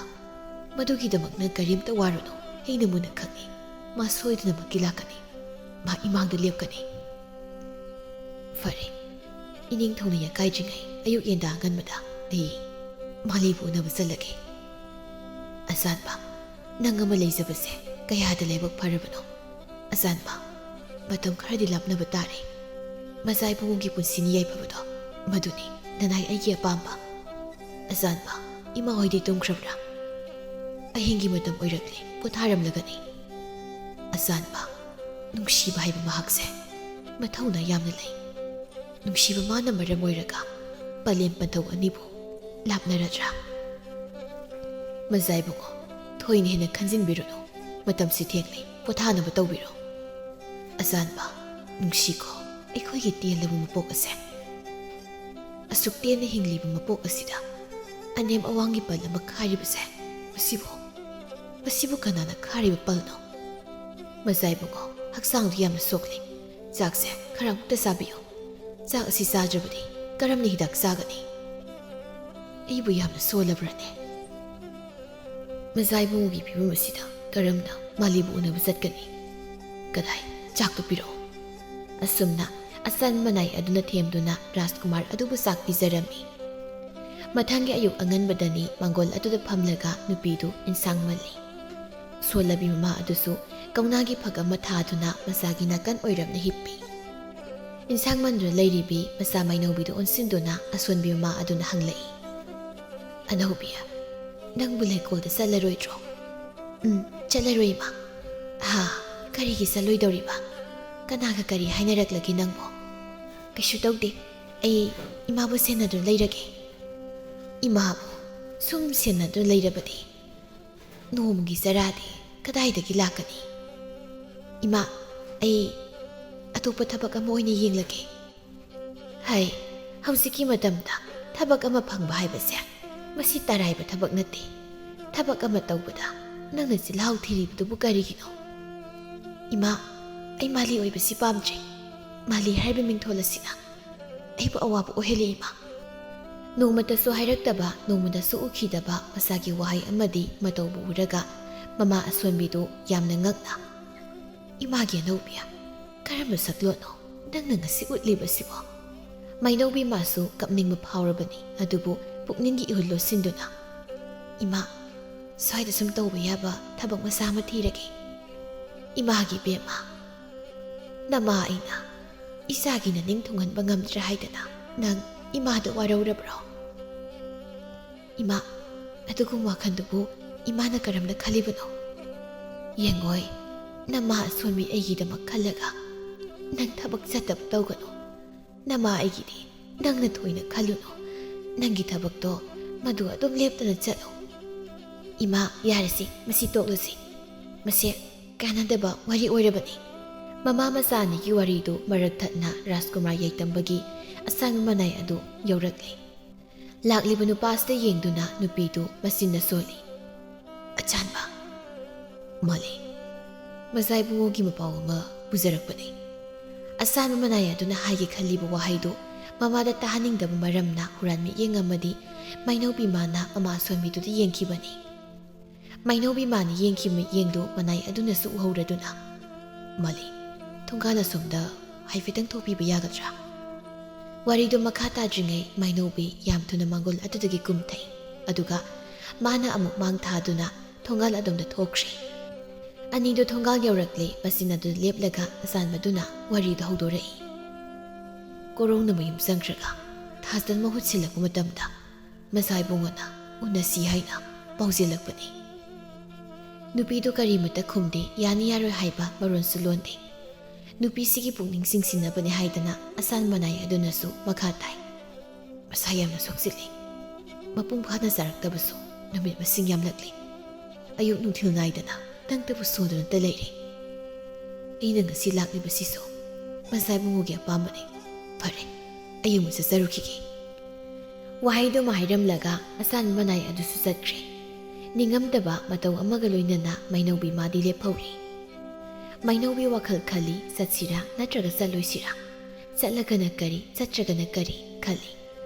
Speaker 1: ꯃꯗꯨꯒꯤꯗꯃꯛꯅ ꯀꯔꯤꯝꯇ ꯋꯥꯔꯨꯅꯨ, ꯑꯩꯅ ꯃꯨꯟꯅ ꯈꯪꯏ꯫ ꯃꯥ ꯁꯣꯏꯗꯅꯃꯛꯀꯤ ꯂꯥꯛꯀꯅꯤ, ꯃꯥ ꯏꯃꯥꯡꯗ ꯂꯦꯞꯀꯅꯤ꯫ ꯐꯔꯦ, ꯏꯅꯤꯡꯊꯧꯅ ꯌꯥꯀꯥꯏꯗ꯭ꯔꯤꯉꯩ ꯑꯌꯨꯛ ꯌꯦꯟꯗꯥ ꯑꯉꯟꯕꯗ ꯑꯩ ꯃꯥꯂꯤꯕꯨ ꯎꯅꯕ ꯆꯠꯂꯒꯦ꯫ ꯑꯆꯥꯟꯕ, ꯅꯪ ꯑꯃ ꯂꯩꯖꯕꯁꯦ ꯀꯌꯥꯗ ꯂꯥꯏꯕꯛ ꯐꯔꯕꯅꯣ? ꯑꯆꯥꯟꯕ, ꯃꯇꯝ ꯈꯔꯗꯤ ꯂꯥꯞꯅꯕ ꯇꯥꯔꯦ꯫ ꯃꯆꯥ ꯏꯕꯨꯡꯉꯣꯒꯤ ꯄꯨꯟꯁꯤꯅꯤ ꯌꯥꯏꯐꯕꯗꯣ ꯃꯗꯨꯅꯤ ꯅꯅꯥꯏ ꯑꯩꯒꯤ ꯑꯄꯥꯝꯕ ꯑꯆꯥꯟꯕ ꯏꯃꯥ ꯍꯣꯏꯗꯤ ꯇꯨꯝꯈ꯭ꯔꯕ꯭ꯔꯥ ꯑꯍꯤꯡꯒꯤ ꯃꯇꯝ ꯑꯣꯏꯔꯛꯂꯤ ꯄꯣꯊꯥꯔꯝꯂꯒꯅꯤ ꯑꯆꯥꯟꯕ ꯅꯨꯡꯁꯤꯕ ꯍꯥꯏꯕ ꯃꯍꯥꯛꯁꯦ ꯃꯊꯧꯅꯥ ꯌꯥꯝꯅ ꯂꯩ ꯅꯨꯡꯁꯤꯕ ꯃꯥꯅ ꯃꯔꯝ ꯑꯣꯏꯔꯒ ꯄꯂꯦꯝ ꯄꯟꯊꯧ ꯑꯅꯤꯕꯨ ꯂꯥꯞꯅꯔꯗ꯭ꯔꯥ ꯃꯖꯥꯏꯕꯨꯡꯉꯣ ꯊꯣꯏꯅ ꯍꯦꯟꯅ ꯈꯟꯖꯤꯟꯕꯤꯔꯨꯅꯨ ꯃꯇꯝꯁꯤ ꯊꯦꯡꯂꯤ ꯄꯣꯊꯥꯅꯕ ꯇꯧꯕꯤꯔꯣ ꯑꯆꯥꯟꯕ ꯅꯨꯡꯁꯤꯀꯣ ꯑꯩꯈꯣꯏꯒꯤ ꯇꯦꯜꯂꯕ ꯃꯄꯣꯛ ꯑꯁꯦ ꯑꯁꯨꯛ ꯇꯦꯟꯅ ꯍꯤꯡꯂꯤꯕ ꯃꯄꯣꯛ ꯑꯁꯤꯗ ꯑꯅꯦꯝ ꯑꯋꯥꯡꯒꯤ ꯄꯜ ꯑꯃ ꯈꯥꯏꯔꯤꯕꯁꯦ ꯃꯁꯤꯕꯨ ꯀꯅꯥꯅ ꯈꯥꯔꯤꯕ ꯄꯜꯅꯣ ꯃꯖꯥꯏꯕꯨꯡꯉꯣ ꯍꯛꯆꯥꯡꯗꯨ ꯌꯥꯝꯅ ꯁꯣꯛꯂꯤ ꯆꯥꯛꯁꯦ ꯈꯔ ꯑꯃꯨꯛꯇ ꯆꯥꯕꯤꯌꯨ ꯆꯥꯛ ꯑꯁꯤ ꯆꯥꯗ꯭ꯔꯕꯗꯤ ꯀꯔꯝꯅ ꯍꯤꯗꯥꯛ ꯆꯥꯒꯅꯤ ꯑꯩꯕꯨ ꯌꯥꯝꯅ ꯁꯣꯜꯂꯕ꯭ꯔꯅꯦ ꯃꯖꯥꯏꯕꯨꯡꯉꯣꯒꯤ ꯐꯤꯕꯝ ꯑꯁꯤꯗ ꯀꯔꯝꯅ ꯃꯥꯂꯤꯕꯨ ꯎꯅꯕ ꯆꯠꯀꯅꯤ ꯀꯗꯥꯏ ꯆꯥꯛꯇꯨ ꯄꯤꯔꯛꯑꯣ ꯑꯁꯨꯝꯅ ꯑꯆꯟ ꯃꯅꯥꯏ ꯑꯗꯨꯅ ꯊꯦꯝꯗꯨꯅ ꯔꯥꯖꯀꯨꯃꯥꯔ ꯑꯗꯨꯕꯨ ꯆꯥꯛ ꯄꯤꯖꯔꯝꯃꯤ ꯃꯊꯪꯒꯤ ꯑꯌꯨꯛ ꯑꯉꯟꯕꯗꯅꯤ ꯃꯥꯡꯒꯣꯜ ꯑꯗꯨꯗ ꯐꯝꯂꯒ ꯅꯨꯄꯤꯗꯨ ꯏꯟꯁꯥꯡ ꯃꯜꯂꯤ ꯁꯣꯜꯂꯕꯤ ꯃꯃꯥ ꯑꯗꯨꯁꯨ ꯀꯧꯅꯥꯒꯤ ꯐꯛ ꯑꯃ ꯊꯥꯗꯨꯅ ꯃꯆꯥꯒꯤ ꯅꯥꯀꯟ ꯑꯣꯏꯔꯞꯅ ꯍꯤꯞꯄꯤ ꯏꯟꯁꯥꯡ ꯃꯟꯗꯨꯅ ꯂꯩꯔꯤꯕꯤ ꯃꯆꯥ ꯃꯩꯅꯧꯕꯤꯗꯨ ꯑꯣꯟꯁꯤꯟꯗꯨꯅ ꯑꯁꯣꯟꯕꯤ ꯃꯃꯥ ꯑꯗꯨꯅ ꯍꯪꯂꯛꯏ ꯑꯅꯧꯕꯤ ꯅꯪꯕꯨ ꯂꯩꯀꯣꯜꯗ ꯆꯠꯂꯔꯣꯏꯗ꯭ꯔꯣ ꯆꯠꯂꯔꯣꯏ ꯏꯃꯥ ꯀꯔꯤꯒꯤ ꯆꯠꯂꯣꯏꯗꯧꯔꯤꯕ ꯀꯅꯥꯒ ꯀꯔꯤ ꯍꯥꯏꯅꯔꯛꯂꯒꯦ ꯅꯪꯕꯨ ꯀꯩꯁꯨ ꯇꯧꯗꯦ ꯑꯩ ꯏꯃꯥꯕꯨ ꯁꯦꯟꯅꯗꯨꯅ ꯂꯩꯔꯒꯦ ꯏꯃꯥꯕꯨ ꯁꯨꯝ ꯁꯦꯟꯅꯗꯨꯅ ꯂꯩꯔꯕꯗꯤ ꯅꯣꯡꯃꯒꯤ ꯆꯔꯥꯗꯤ ꯀꯗꯥꯏꯗꯒꯤ ꯂꯥꯛꯀꯅꯤ ꯏꯃꯥ ꯑꯩ ꯑꯇꯣꯞꯄ ꯊꯕꯛ ꯑꯃ ꯑꯣꯏꯅ ꯌꯦꯡꯂꯒꯦ ꯍꯧꯖꯤꯛꯀꯤ ꯃꯇꯝꯗ ꯊꯕꯛ ꯑꯃ ꯐꯪꯕ ꯍꯥꯏꯕꯁꯦ ꯃꯁꯤ ꯇꯔꯥꯏꯕ ꯊꯕꯛ ꯅꯠꯇꯦ ꯊꯕꯛ ꯑꯃ ꯇꯧꯕꯗ ꯅꯪꯅ ꯆꯤꯜꯍꯥꯎ ꯊꯤꯔꯤꯕꯗꯨꯕꯨ ꯀꯔꯤꯒꯤꯅꯣ ꯏꯃꯥ ꯑꯩ ꯃꯥꯂꯤ ꯑꯣꯏꯕꯁꯤ ꯄꯥꯝꯗ꯭ꯔꯦ ꯃꯥꯂꯤ ꯍꯥꯏꯕ ꯃꯤꯡꯊꯣꯜ ꯑꯁꯤꯅ ꯑꯩꯕꯨ ꯑꯋꯥꯕ ꯑꯣꯏꯍꯜꯂꯤ ꯏꯃꯥ ꯅꯣꯡꯃꯇꯁꯨ ꯍꯥꯏꯔꯛꯇꯕ ꯅꯣꯡꯃꯗꯁꯨ ꯎꯈꯤꯗꯕ ꯃꯁꯥꯒꯤ ꯋꯥꯍꯩ ꯑꯃꯗꯤ ꯃꯇꯧꯕꯨ ꯎꯔꯒ ꯃꯃꯥ ꯑꯁꯣꯟꯕꯤꯗꯨ ꯌꯥꯝꯅ ꯉꯛꯅ ꯏꯃꯥꯒꯤ ꯑꯅꯧꯕꯤ ꯀꯔꯝꯕ ꯁꯛꯂꯣꯟꯅꯣ ꯅꯪꯅ ꯉꯁꯤ ꯎꯠꯂꯤꯕꯁꯤꯕꯣ ꯃꯩꯅꯧꯕꯤ ꯃꯥꯁꯨ ꯀꯞꯅꯤꯡꯕ ꯐꯥꯎꯔꯕꯅꯤ ꯑꯗꯨꯕꯨ ꯄꯨꯛꯅꯤꯡꯒꯤ ꯏꯍꯨꯜ ꯂꯣꯠꯁꯤꯟꯗꯨꯅ ꯏꯃꯥ ꯁ꯭ꯋꯥꯏꯗ ꯁꯨꯝ ꯇꯧꯕ ꯌꯥꯕ ꯊꯕꯛ ꯃꯆꯥ ꯑꯃ ꯊꯤꯔꯒꯦ ꯏꯃꯥꯒꯤ ꯕꯦꯝꯃ ꯅꯃꯥ ꯑꯩꯅ ꯏꯆꯥꯒꯤ ꯅꯅꯤꯡ ꯊꯨꯡꯍꯟꯕ ꯉꯝꯗ꯭ꯔꯦ ꯍꯥꯏꯗꯅ ꯅꯪ ꯏꯃꯥꯗ ꯋꯥꯔꯧꯔꯕ꯭ꯔꯣ ꯏꯃꯥ ꯑꯗꯨꯒꯨꯝꯕ ꯋꯥꯈꯟꯗꯨꯕꯨ ꯏꯃꯥꯅ ꯀꯔꯝꯅ ꯈꯜꯂꯤꯕꯅꯣ ꯌꯦꯡꯉꯣꯏ ꯅꯃꯥ ꯑꯁꯣꯟꯕꯤ ꯑꯩꯒꯤꯗꯃꯛ ꯈꯜꯂꯒ ꯅꯪ ꯊꯕꯛ ꯆꯠꯇꯕ ꯇꯧꯒꯅꯨ ꯅꯃꯥ ꯑꯩꯒꯤꯗꯤ ꯅꯪꯅ ꯊꯣꯏꯅ ꯈꯜꯂꯨꯅꯨ ꯅꯪꯒꯤ ꯊꯕꯛꯇꯣ ꯃꯗꯨ ꯑꯗꯨꯝ ꯂꯦꯞꯇꯅ ꯆꯠꯂꯨ ꯏꯃꯥ ꯌꯥꯔꯁꯤ ꯃꯁꯤ ꯇꯣꯛꯂꯁꯤ ꯃꯁꯤ ꯀꯥꯟꯅꯗꯕ ꯋꯥꯔꯤ ꯑꯣꯏꯔꯕꯅꯤ ꯃꯃꯥ ꯃꯆꯥ ꯑꯅꯤꯒꯤ ꯋꯥꯔꯤꯗꯨ ꯃꯔꯛ ꯊꯠꯅ ꯔꯥꯖꯀꯨꯃꯥꯔ ꯌꯥꯏꯇꯝꯕꯒꯤ ꯑꯁꯥꯡꯕ ꯃꯅꯥꯏ ꯑꯗꯨ ꯌꯧꯔꯛꯂꯤ ꯂꯥꯛꯂꯤꯕ ꯅꯨꯄꯥꯁꯤꯗ ꯌꯦꯡꯗꯨꯅ ꯅꯨꯄꯤꯗꯨ ꯃꯆꯤꯟꯅ ꯁꯣꯜꯂꯤ ꯑꯆꯥꯟꯕ ꯃꯥꯂꯤ ꯃꯖꯥꯏꯕꯨꯡꯉꯣꯒꯤ ꯃꯄꯥꯎ ꯑꯃ ꯄꯨꯖꯔꯛꯄꯅꯤ ꯑꯁꯥꯟꯕ ꯃꯅꯥꯏ ꯑꯗꯨꯅ ꯍꯥꯏꯒꯦ ꯈꯜꯂꯤꯕ ꯋꯥꯍꯩꯗꯨ ꯃꯃꯥꯗ ꯇꯥꯍꯟꯅꯤꯡꯗꯕ ꯃꯔꯝꯅ ꯍꯨꯔꯥꯟ ꯃꯤꯠꯌꯦꯡ ꯑꯃꯗꯤ ꯃꯩꯅꯧꯕꯤ ꯃꯥꯅ ꯃꯃꯥ ꯑꯁꯣꯟꯕꯤꯗꯨꯗ ꯌꯦꯡꯈꯤꯕꯅꯤ ꯃꯩꯅꯧꯕꯤ ꯃꯥꯅ ꯌꯦꯡꯈꯤꯕ ꯃꯤꯠꯌꯦꯡꯗꯨ ꯃꯅꯥꯏ ꯑꯗꯨꯅꯁꯨ ꯎꯍꯧꯔꯗꯨꯅ ꯃꯥꯂꯤ ꯊꯣꯡꯒꯥꯜ ꯑꯁꯣꯝꯗ ꯍꯥꯏꯐꯦꯠꯇꯪ ꯊꯣꯛꯄꯤꯕ ꯌꯥꯒꯗ꯭ꯔꯥ ꯋꯥꯔꯤꯗꯨ ꯃꯈꯥ ꯇꯥꯗ꯭ꯔꯤꯉꯩ ꯃꯩꯅꯧꯕꯤ ꯌꯥꯝ ꯊꯨꯅ ꯃꯥꯡꯒꯣꯜ ꯑꯗꯨꯗꯒꯤ ꯀꯨꯝꯊꯩ ꯑꯗꯨꯒ ꯃꯥꯅ ꯑꯃꯨꯛ ꯃꯥꯡ ꯊꯥꯗꯨꯅ ꯊꯣꯡꯒꯥꯜ ꯑꯗꯣꯝꯗ ꯊꯣꯛꯈ꯭ꯔꯦ ꯑꯅꯤꯗꯨ ꯊꯣꯡꯒꯥꯜ ꯌꯧꯔꯛꯂꯤ ꯃꯆꯤꯟ ꯑꯗꯨ ꯂꯦꯞꯂꯒ ꯑꯆꯥꯟꯕꯗꯨꯅ ꯋꯥꯔꯤꯗꯨ ꯍꯧꯗꯣꯔꯛꯏ ꯀꯣꯔꯧꯅ ꯃꯌꯨꯝ ꯆꯪꯈ꯭ꯔꯒ ꯊꯥꯖꯟ ꯃꯍꯨꯠ ꯁꯤꯜꯂꯛꯄ ꯃꯇꯝꯗ ꯃꯖꯥꯏꯕꯨꯡꯉꯣꯅ ꯎꯅꯁꯤ ꯍꯥꯏꯅ ꯄꯥꯎꯖꯦꯜꯂꯛꯄꯅꯤ ꯅꯨꯄꯤꯗꯨ ꯀꯔꯤꯃꯠꯇ ꯈꯨꯝꯗꯦ ꯌꯥꯅꯤ ꯌꯥꯔꯣꯏ ꯍꯥꯏꯕ ꯃꯔꯣꯟꯁꯨ ꯂꯣꯟꯗꯦ ꯅꯨꯄꯤꯁꯤꯒꯤ ꯄꯨꯛꯅꯤꯡ ꯆꯤꯡꯁꯤꯟꯅꯕꯅꯤ ꯍꯥꯏꯗꯅ ꯑꯁꯥꯟ ꯃꯅꯥꯏ ꯑꯗꯨꯅꯁꯨ ꯃꯈꯥ ꯇꯥꯏ ꯃꯁꯥ ꯌꯥꯝꯅ ꯁꯣꯛꯆꯤꯜꯂꯤ ꯃꯄꯨꯡ ꯐꯥꯅ ꯆꯥꯔꯛꯇꯕꯁꯨ ꯅꯨꯃꯤꯠ ꯃꯁꯤꯡ ꯌꯥꯝꯂꯛꯂꯤ ꯑꯌꯨꯛ ꯅꯨꯡꯊꯤꯜ ꯅꯥꯏꯗꯅ ꯅꯪꯇꯕꯨ ꯁꯣꯟꯗꯨꯅꯇ ꯂꯩꯔꯤ ꯑꯩꯅ ꯉꯁꯤ ꯂꯥꯛꯂꯤꯕꯁꯤꯁꯨ ꯃꯖꯥꯏꯕꯨꯡꯉꯣꯒꯤ ꯑꯄꯥꯝꯕꯅꯤ ꯐꯔꯦ ꯑꯩ ꯑꯃꯨꯛ ꯆꯠꯆꯔꯨꯈꯤꯒꯦ ꯋꯥꯍꯩꯗꯨꯃ ꯍꯥꯏꯔꯝꯂꯒ ꯑꯁꯥꯟ ꯃꯅꯥꯏ ꯑꯗꯨꯁꯨ ꯆꯠꯈ꯭ꯔꯦ ꯅꯤꯡꯉꯝꯗꯕ ꯃꯇꯧ ꯑꯃꯒ ꯂꯣꯏꯅꯅ ꯃꯩꯅꯧꯕꯤ ꯃꯥꯗꯤ ꯂꯦꯞꯍꯧꯔꯤ ꯃꯩꯅꯧꯕꯤ ꯋꯥꯈꯜ ꯈꯜꯂꯤ ꯆꯠꯁꯤꯔꯥ ꯅꯠꯇ꯭ꯔꯒ ꯆꯠꯂꯣꯏꯁꯤꯔꯥ ꯆꯠꯂꯒꯅ ꯀꯔꯤ ꯆꯠꯇ꯭ꯔꯒꯅ ꯀꯔꯤ ꯈꯜꯂꯤ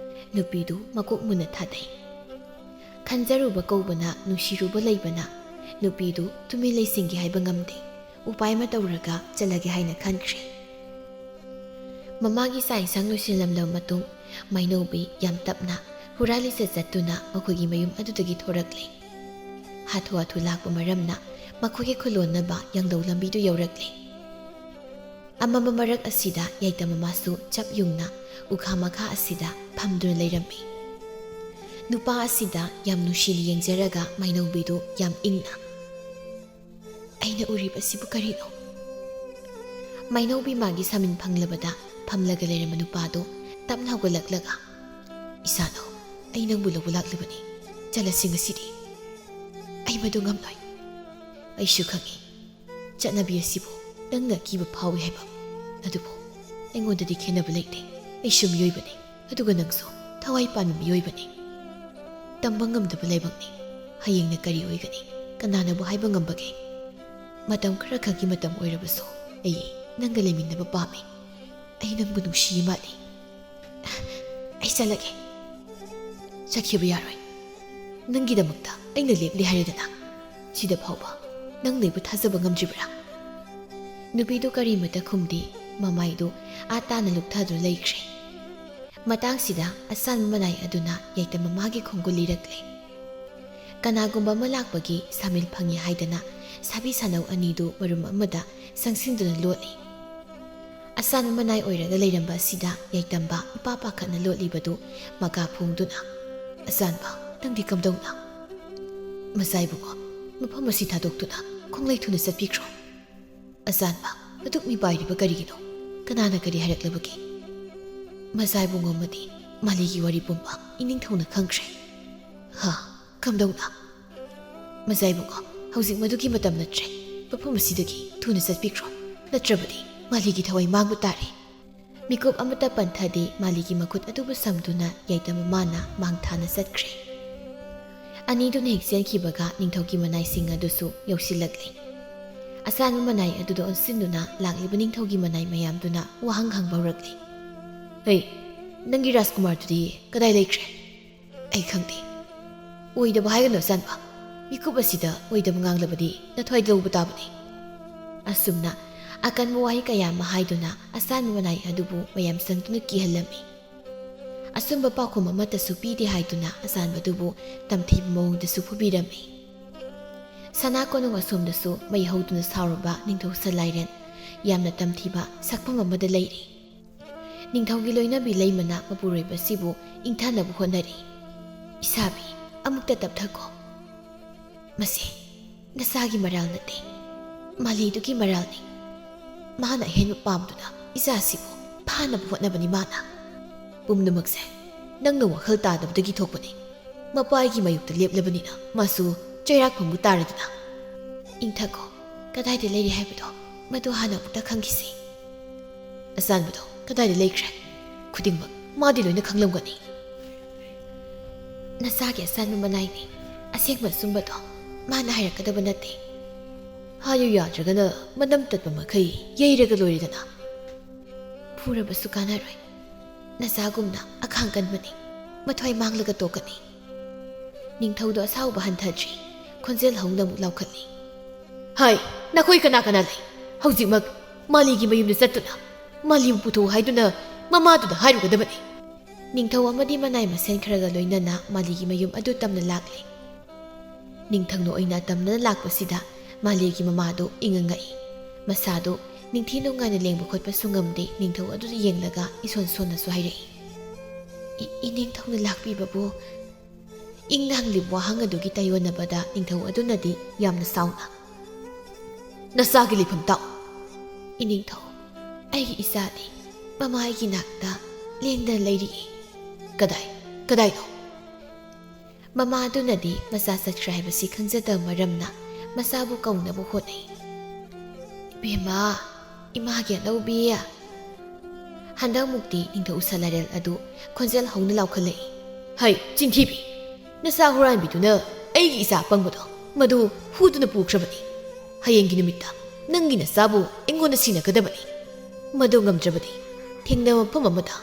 Speaker 1: ꯅꯨꯄꯤꯗꯨ ꯃꯀꯣꯛ ꯃꯨꯟꯅ ꯊꯥꯗꯩ ꯈꯟꯖꯔꯨꯕ ꯀꯧꯕꯅ ꯅꯨꯡꯁꯤꯔꯨꯕ ꯂꯩꯕꯅ ꯅꯨꯄꯤꯗꯨ ꯇꯨꯃꯤꯟ ꯂꯩꯁꯤꯟꯒꯦ ꯍꯥꯏꯕ ꯉꯝꯗꯦ ꯎꯄꯥꯏ ꯑꯃ ꯇꯧꯔꯒ ꯆꯠꯂꯒꯦ ꯍꯥꯏꯅ ꯈꯟꯈ꯭ꯔꯦ ꯃꯃꯥꯒꯤ ꯆꯥꯛ ꯏꯟꯁꯥꯡ ꯂꯣꯏꯁꯤꯜꯂꯝꯂꯕ ꯃꯇꯨꯡ ꯃꯩꯅꯧꯕꯤ ꯌꯥꯝ ꯇꯞꯅ ꯍꯨꯔꯥꯜꯂꯤꯆꯠ ꯆꯠꯇꯨꯅ ꯃꯈꯣꯏꯒꯤ ꯃꯌꯨꯝ ꯑꯗꯨꯗꯒꯤ ꯊꯣꯔꯛꯂꯤ ꯍꯥꯊꯨ ꯍꯥꯊꯨ ꯂꯥꯛꯄ ꯃꯔꯝꯅ ꯃꯈꯣꯏꯒꯤ ꯈꯨꯂꯣꯟꯅꯕ ꯌꯥꯡꯗꯧ ꯂꯝꯕꯤꯗꯨ ꯌꯧꯔꯛꯂꯤ ꯑꯃꯝꯕ ꯃꯔꯛ ꯑꯁꯤꯗ ꯌꯥꯏꯇꯝꯃꯃꯥꯁꯨ ꯆꯞ ꯌꯨꯡꯅ ꯎꯈꯥ ꯃꯈꯥ ꯑꯁꯤꯗ ꯐꯝꯗꯨꯅ ꯂꯩꯔꯝꯃꯤ꯫ ꯅꯨꯄꯥ ꯑꯁꯤꯗ ꯌꯥꯝ ꯅꯨꯡꯁꯤꯅ ꯌꯦꯡꯖꯔꯒ ꯃꯥꯏꯅꯧꯕꯤꯗꯨ ꯌꯥꯝ ꯏꯪꯅ "ꯑꯩꯅ ꯎꯔꯤꯕꯁꯤꯕꯨ ꯀꯔꯤꯅꯣ?" ꯃꯥꯏꯅꯧꯕꯤ ꯃꯥꯒꯤ ꯁꯥꯃꯤꯟ ꯐꯪꯂꯕꯗ ꯐꯝꯂꯒ ꯂꯩꯔꯝꯕ ꯅꯨꯄꯥꯗꯣ ꯇꯞꯅ ꯍꯧꯒꯠꯂꯛꯂꯒ "ꯏꯁꯥꯗꯣ ꯑꯩ ꯅꯪꯕꯨ ꯂꯧꯕ ꯂꯥꯛꯂꯤꯕꯅꯤ, ꯆꯠꯂꯁꯤ ꯉꯁꯤꯗꯤ꯫ ꯑꯩ ꯃꯗꯨ ꯉꯝꯂꯣꯏ꯫ ꯑꯩꯁꯨ ꯈꯪꯏ ꯆꯠꯅꯕꯤ ꯑꯁꯤꯕꯨ ꯅꯪꯅ ꯀꯤꯕ ꯐꯥꯎꯏ ꯍꯥꯏꯕ, ꯑꯗꯨꯕꯨ ꯑꯩꯉꯣꯟꯗꯗꯤ ꯈꯦꯟꯅꯕ ꯂꯩꯇꯦ꯫ ꯑꯩꯁꯨ ꯃꯤꯑꯣꯏꯕꯅꯤ, ꯑꯗꯨꯒ ꯅꯪꯁꯨ ꯊꯋꯥꯏ ꯄꯥꯟꯕ ꯃꯤꯑꯣꯏꯕꯅꯤ꯫ ꯇꯝꯕ ꯉꯝꯗꯕ ꯂꯥꯏꯕꯛꯅꯤ, ꯍꯌꯦꯡꯅ ꯀꯔꯤ ꯑꯣꯏꯒꯅꯤ ꯀꯅꯥꯅꯕꯨ ꯍꯥꯏꯕ ꯉꯝꯕꯒꯦ? ꯃꯇꯝ ꯈꯔ ꯈꯛꯀꯤ ꯃꯇꯝ ꯑꯣꯏꯔꯕꯁꯨ ꯑꯩ ꯅꯪꯒ ꯂꯩꯃꯤꯟꯅꯕ ꯄꯥꯝꯃꯤ꯫ ꯑꯩ ꯅꯪꯕꯨ ꯅꯨꯡꯁꯤꯌꯦ ꯃꯥꯜꯂꯤ꯫ ꯑꯩ ꯆꯠꯂꯒꯦ꯫ ꯆꯠꯈꯤꯕ ꯌꯥꯔꯣꯏ꯫ ꯅꯪꯒꯤꯗꯃꯛꯇ ꯑꯩꯅ ꯂꯦꯞꯂꯤ ꯍꯥꯏꯔꯗꯅ ꯁꯤꯗ ꯐꯥꯎꯕ ꯅꯪ ꯅꯩꯕꯨ ꯊꯥꯖꯕ ꯉꯝꯗ꯭ꯔꯤꯕ꯭ꯔꯥ? ꯅꯨꯄꯤꯗꯨ ꯀꯔꯤꯃꯇ ꯈꯨꯝꯗꯦ, ꯃꯃꯥꯏꯗꯨ ꯇꯥꯅ ꯂꯨꯞꯊꯗꯨꯅ ꯂꯩꯈ꯭ꯔꯦ꯫ ꯃꯇꯥꯡꯁꯤꯗ ꯑꯁꯥꯟꯕ ꯃꯅꯥꯏ ꯑꯗꯨꯅ ꯌꯥꯏꯇꯝꯃꯃꯥꯒꯤ ꯈꯣꯡꯒꯨꯜ ꯂꯤꯔꯛꯂꯦ꯫ ꯀꯅꯥꯒꯨꯝꯕ ꯑꯃ ꯂꯥꯛꯄꯒꯤ ꯁꯥꯃꯤꯜ ꯐꯪꯏ ꯍꯥꯏꯗꯅ ꯁꯥꯕꯤ ꯁꯥꯅꯧ ꯑꯅꯤꯗꯨ ꯃꯔꯨꯝ ꯑꯃꯗ ꯆꯪꯁꯤꯟꯗꯨꯅ ꯂꯣꯠꯂꯤ꯫ ꯑꯁꯥꯟꯕ ꯃꯅꯥꯏ ꯑꯣꯏꯔꯒ ꯂꯩꯔꯝꯕ ꯑꯁꯤꯗ ꯌꯥꯏꯇꯝꯕ ꯏꯄꯥ ꯄꯥꯈꯠꯅ ꯂꯣꯠꯂꯤꯕꯗꯨ ꯃꯀꯥ ꯐꯣꯡꯗꯨꯅ "ꯑꯁꯥꯟꯕ, ꯅꯪꯗꯤ ꯀꯝꯗꯧꯅ?" "ꯃꯆꯥꯏꯕꯨꯡꯉꯣ, ꯃꯐꯝ ꯑꯁꯤ ꯊꯥꯗꯣꯛꯇꯨꯅ ꯈꯣꯡꯂꯩ ꯊꯨꯅ ꯆꯠꯄꯤꯈ꯭ꯔꯣ." "ꯑꯁꯥꯟꯕ, ꯑꯗꯨꯛ ꯃꯤ ꯄꯥꯏꯔꯤꯕ ꯀꯔꯤꯒꯤꯅꯣ? ꯀꯅꯥꯅ ꯀꯔꯤ ꯍꯥꯏꯔꯛꯂꯕꯒꯦ?" ꯃꯆꯥꯏꯕꯨꯡꯉꯣ ꯑꯃꯗꯤ ꯃꯥꯂꯤꯒꯤ ꯋꯥꯔꯤ ꯄꯨꯝꯕ ꯏꯅꯤꯡꯊꯧꯅ ꯈꯪꯈ꯭ꯔꯦ꯫ "ꯍꯥ, ꯀꯝꯗꯧꯅ?" "ꯃꯆꯥꯏꯕꯨꯡꯉꯣ, ꯍꯧꯖꯤꯛ ꯃꯗꯨꯒꯤ ꯃꯇꯝ ꯅꯠꯇ꯭ꯔꯦ꯫ ꯃꯐꯝ ꯑꯁꯤꯗꯒꯤ ꯊꯨꯅ ꯆꯠꯄꯤꯈ꯭ꯔꯣ, ꯅꯠꯇ꯭ꯔꯕꯗꯤ ꯃꯥꯂꯤꯒꯤ ꯊꯋꯥꯏ ꯃꯥꯡꯕ ꯇꯥꯔꯦ." ꯃꯤꯀꯨꯞ ꯑꯃꯠꯇ ꯄꯟꯊꯗꯦ ꯃꯥꯂꯤꯒꯤ ꯃꯈꯨꯠ ꯑꯗꯨꯕꯨ ꯁꯝꯗꯨꯅ ꯌꯥꯏꯇꯝꯃꯃꯥꯅ ꯃꯥꯡꯊꯥꯅ ꯆꯠꯈ꯭ꯔꯦ꯫ ꯑꯅꯤꯗꯨꯅ ꯍꯦꯛ ꯆꯦꯟꯈꯤꯕꯒ ꯅꯤꯡꯊꯧꯒꯤ ꯃꯅꯥꯏꯁꯤꯡ ꯑꯗꯨꯁꯨ ꯌꯧꯁꯤꯜꯂꯛꯂꯤ꯫ ꯑꯁꯥꯟꯕ ꯃꯅꯥꯏ ꯑꯗꯨꯗ ꯑꯣꯟꯁꯤꯟꯗꯨꯅ ꯂꯥꯛꯂꯤꯕ ꯅꯤꯡꯊꯧꯒꯤ ꯃꯅꯥꯏ ꯃꯌꯥꯝꯗꯨꯅ ꯋꯥꯍꯪ ꯍꯪꯕ ꯍꯧꯔꯛꯂꯤ꯫ "ꯍꯩ, ꯅꯪꯒꯤ ꯔꯥꯖꯀꯨꯃꯥꯔꯗꯨꯗꯤ ꯀꯗꯥꯏ ꯂꯩꯈ꯭ꯔꯦ?" "ꯑꯩ ꯈꯪꯗꯦ." "ꯑꯣꯏꯗꯕ ꯍꯥꯏꯒꯅꯨ ꯑꯁꯥꯟꯕ, ꯃꯤꯀꯨꯞ ꯑꯁꯤꯗ ꯑꯣꯏꯗꯕ ꯉꯥꯡꯂꯕꯗꯤ ꯅꯊ꯭ꯋꯥꯏ ꯂꯧꯕ ꯇꯥꯕꯅꯤ." ꯑꯁꯨꯝꯅ ꯑꯀꯟꯕ ꯋꯥꯍꯩ ꯀꯌꯥ ꯑꯃ ꯍꯥꯏꯗꯨꯅ ꯑꯁꯥꯟꯕ ꯃꯅꯥꯏ ꯑꯗꯨꯕꯨ ꯃꯌꯥꯝ ꯆꯪꯗꯨꯅ ꯀꯤꯍꯜꯂꯝꯃꯤ꯫ ꯑꯆꯨꯝꯕ ꯄꯥꯎꯈꯨꯝ ꯑꯃꯠꯇꯁꯨ ꯄꯤꯗꯦ ꯍꯥꯏꯗꯨꯅ ꯑꯁꯥꯟꯕꯗꯨꯕꯨ ꯇꯝꯊꯤꯕ ꯃꯑꯣꯡꯗꯁꯨ ꯐꯨꯕꯤꯔꯝꯃꯤ꯫ ꯁꯅꯥ ꯀꯣꯅꯨꯡ ꯑꯁꯣꯝꯗꯁꯨ ꯃꯩ ꯍꯧꯗꯨꯅ ꯁꯥꯎꯔꯕ ꯅꯤꯡꯊꯧ ꯁꯂꯥꯏꯔꯦꯟ ꯌꯥꯝꯅ ꯇꯝꯊꯤꯕ ꯁꯛꯐꯝ ꯑꯃꯗ ꯂꯩꯔꯤ꯫ ꯅꯤꯡꯊꯧꯒꯤ ꯂꯣꯏꯅꯕꯤ ꯂꯩꯃꯅ ꯃꯄꯨꯔꯣꯏꯕꯁꯤꯕꯨ ꯏꯪꯊꯅꯕ ꯍꯣꯠꯅꯔꯤ꯫ "ꯏꯁꯥꯕꯤ, ꯑꯃꯨꯛꯇ ꯇꯞꯊꯈꯣ꯫ ꯃꯁꯤ ꯅꯆꯥꯒꯤ ꯃꯔꯥꯜ ꯅꯠꯇꯦ, ꯃꯥꯂꯤꯗꯨꯒꯤ ꯃꯔꯥꯜꯅꯤ꯫ ꯃꯥꯅ ꯑꯍꯦꯟꯕ ꯄꯥꯝꯗꯨꯅ ꯏꯆꯥꯁꯤꯕꯨ ꯐꯥꯅꯕ ꯍꯣꯠꯅꯕꯅꯤ ꯃꯥꯅ꯫ ꯄꯨꯝꯅꯃꯛꯁꯦ ꯅꯪꯅ ꯋꯥꯈꯜ ꯇꯥꯗꯕꯗꯒꯤ ꯊꯣꯛꯄꯅꯤ꯫ ꯃꯄꯥꯒꯤ ꯃꯥꯌꯣꯛꯇ ꯂꯦꯞꯂꯕꯅꯤꯅ ꯃꯥꯁꯨ ꯆꯩꯔꯥꯛꯐꯝꯕꯨ ꯇꯥꯔꯗꯅ꯫ ꯏꯪꯊꯈꯣ, ꯀꯗꯥꯏꯗ ꯂꯩꯔꯤ ꯍꯥꯏꯕꯗꯣ ꯃꯗꯨ ꯍꯥꯟꯅ ꯑꯃꯨꯛꯇ ꯈꯪꯈꯤꯁꯤ." "ꯑꯁꯥꯟꯕꯗꯣ ꯀꯗꯥꯏꯗ ꯂꯩꯈ꯭ꯔꯦ? ꯈꯨꯗꯤꯡꯃꯛ ꯃꯥꯗꯤ ꯂꯣꯏꯅ ꯈꯪꯂꯝꯒꯅꯤ." "ꯅꯆꯥꯒꯤ ꯑꯁꯥꯟꯕ ꯃꯅꯥꯏꯅꯤ, ꯑꯁꯦꯡꯕ ꯑꯆꯨꯝꯕꯗꯣ ꯃꯥꯅ ꯍꯥꯏꯔꯛꯀꯗꯕ ꯅꯠꯇꯦ." "ꯍꯥꯏꯌꯨ ꯌꯥꯗ꯭ꯔꯒꯅ ꯃꯅꯝ ꯇꯠꯄ ꯃꯈꯩ ꯌꯩꯔꯒ ꯂꯣꯏꯔꯦꯗꯅ." "ꯐꯨꯔꯕꯁꯨ ꯀꯥꯟꯅꯔꯣꯏ꯫ ꯅꯆꯥꯒꯨꯝꯅ ꯑꯈꯥꯡ ꯀꯟꯕꯅꯤ, ꯃꯊ꯭ꯋꯥꯏ ꯃꯥꯡꯂꯒ ꯇꯣꯛꯀꯅꯤ." ꯅꯤꯡꯊꯧꯗꯣ ꯑꯁꯥꯎꯕ ꯍꯟꯊꯗ꯭ꯔꯤ, ꯈꯣꯟꯖꯦꯜ ꯍꯧꯅ ꯑꯃꯨꯛ ꯂꯥꯎꯈꯠꯂꯤ꯫ "ꯍꯥꯏ, ꯅꯈꯣꯏ ꯀꯅꯥ ꯀꯅꯥ ꯂꯩ? ꯍꯧꯖꯤꯛꯃꯛ ꯃꯥꯂꯤꯒꯤ ꯃꯌꯨꯝꯗ ꯆꯠꯇꯨꯅ ꯃꯥꯂꯤꯕꯨ ꯄꯨꯊꯣꯛꯎ ꯍꯥꯏꯗꯨꯅ ꯃꯃꯥꯗꯨꯗ ꯍꯥꯏꯔꯨꯒꯗꯕꯅꯤ." ꯅꯤꯡꯊꯧ ꯑꯃꯗꯤ ꯃꯅꯥꯏ ꯃꯁꯦꯟ ꯈꯔꯒ ꯂꯣꯏꯅꯅ ꯃꯥꯂꯤꯒꯤ ꯃꯌꯨꯝ ꯑꯗꯨ ꯇꯝꯅ ꯂꯥꯛꯂꯤ꯫ ꯅꯤꯡꯊꯪꯅ ꯑꯣꯏꯅ ꯇꯝꯅꯅ ꯂꯥꯛꯄꯁꯤꯗ ꯃꯥꯂꯤꯒꯤ ꯃꯃꯥꯗꯣ ꯏꯉꯉꯛꯏ꯫ ꯃꯁꯥꯗꯣ ꯅꯤꯡꯊꯤ ꯅꯨꯡꯉꯥꯏꯅ ꯂꯦꯡꯕ ꯈꯣꯠꯄꯁꯨ ꯉꯝꯗꯦ꯫ ꯅꯤꯡꯊꯧ ꯑꯗꯨꯗ ꯌꯦꯡꯂꯒ ꯏꯁꯣꯟ ꯁꯣꯟꯅꯁꯨ ꯍꯥꯏꯔꯛꯏ꯫ "ꯏꯅꯤꯡꯊꯧꯅ ꯂꯥꯛꯄꯤꯕꯕꯨ?" ꯏꯪꯅ ꯍꯪꯂꯤꯕ ꯋꯥꯍꯪ ꯑꯗꯨꯒꯤ ꯇꯥꯌꯣꯟꯅꯕꯗ ꯅꯤꯡꯊꯧ ꯑꯗꯨꯅꯗꯤ ꯌꯥꯝꯅ ꯁꯥꯎꯅ "ꯅꯆꯥꯒꯤ ꯂꯩꯐꯝ ꯇꯥꯛꯎ." "ꯏꯅꯤꯡꯊꯧ, ꯑꯩꯒꯤ ꯏꯆꯥꯗꯤ ꯃꯃꯥꯒꯤ ꯅꯥꯛꯇ ꯂꯦꯡꯗꯅ ꯂꯩꯔꯤꯌꯦ." "ꯀꯗꯥꯏꯅꯣ?" ꯃꯃꯥ ꯑꯗꯨꯅꯗꯤ ꯃꯆꯥ ꯆꯠꯈ꯭ꯔꯦ ꯍꯥꯏꯕꯁꯤ ꯈꯪꯖꯗꯕ ꯃꯔꯝꯅ ꯃꯆꯥꯕꯨ ꯀꯧꯅꯕ ꯍꯣꯠꯅꯩ꯫ "ꯏꯕꯦꯝꯃ, ꯏꯃꯥꯒꯤ ꯑꯅꯧꯕꯤ." ꯍꯟꯗꯛꯃꯨꯛꯇꯤ ꯅꯤꯡꯊꯧ ꯁꯂꯥꯏꯔꯦꯜ ꯑꯗꯨ ꯈꯣꯟꯖꯦꯜ ꯍꯧꯅ ꯂꯥꯎꯈꯠꯂꯛꯏ꯫ "ꯍꯩ, ꯆꯤꯟꯊꯤꯕꯤ! ꯅꯆꯥ ꯍꯨꯔꯥꯟꯕꯤꯗꯨꯅ ꯑꯩꯒꯤ ꯏꯆꯥ ꯑꯄꯪꯕꯗꯣ ꯃꯗꯨ ꯍꯨꯗꯨꯅ ꯄꯨꯈ꯭ꯔꯕꯅꯤ꯫ ꯍꯌꯦꯡꯒꯤ ꯅꯨꯃꯤꯠꯇ ꯅꯪꯒꯤ ꯅꯆꯥꯕꯨ ꯑꯩꯉꯣꯟꯗ ꯁꯤꯟꯅꯒꯗꯕꯅꯤ꯫ ꯃꯗꯨ ꯉꯝꯗ꯭ꯔꯕꯗꯤ ꯊꯦꯡꯅꯕ ꯃꯐꯝ ꯑꯃꯗ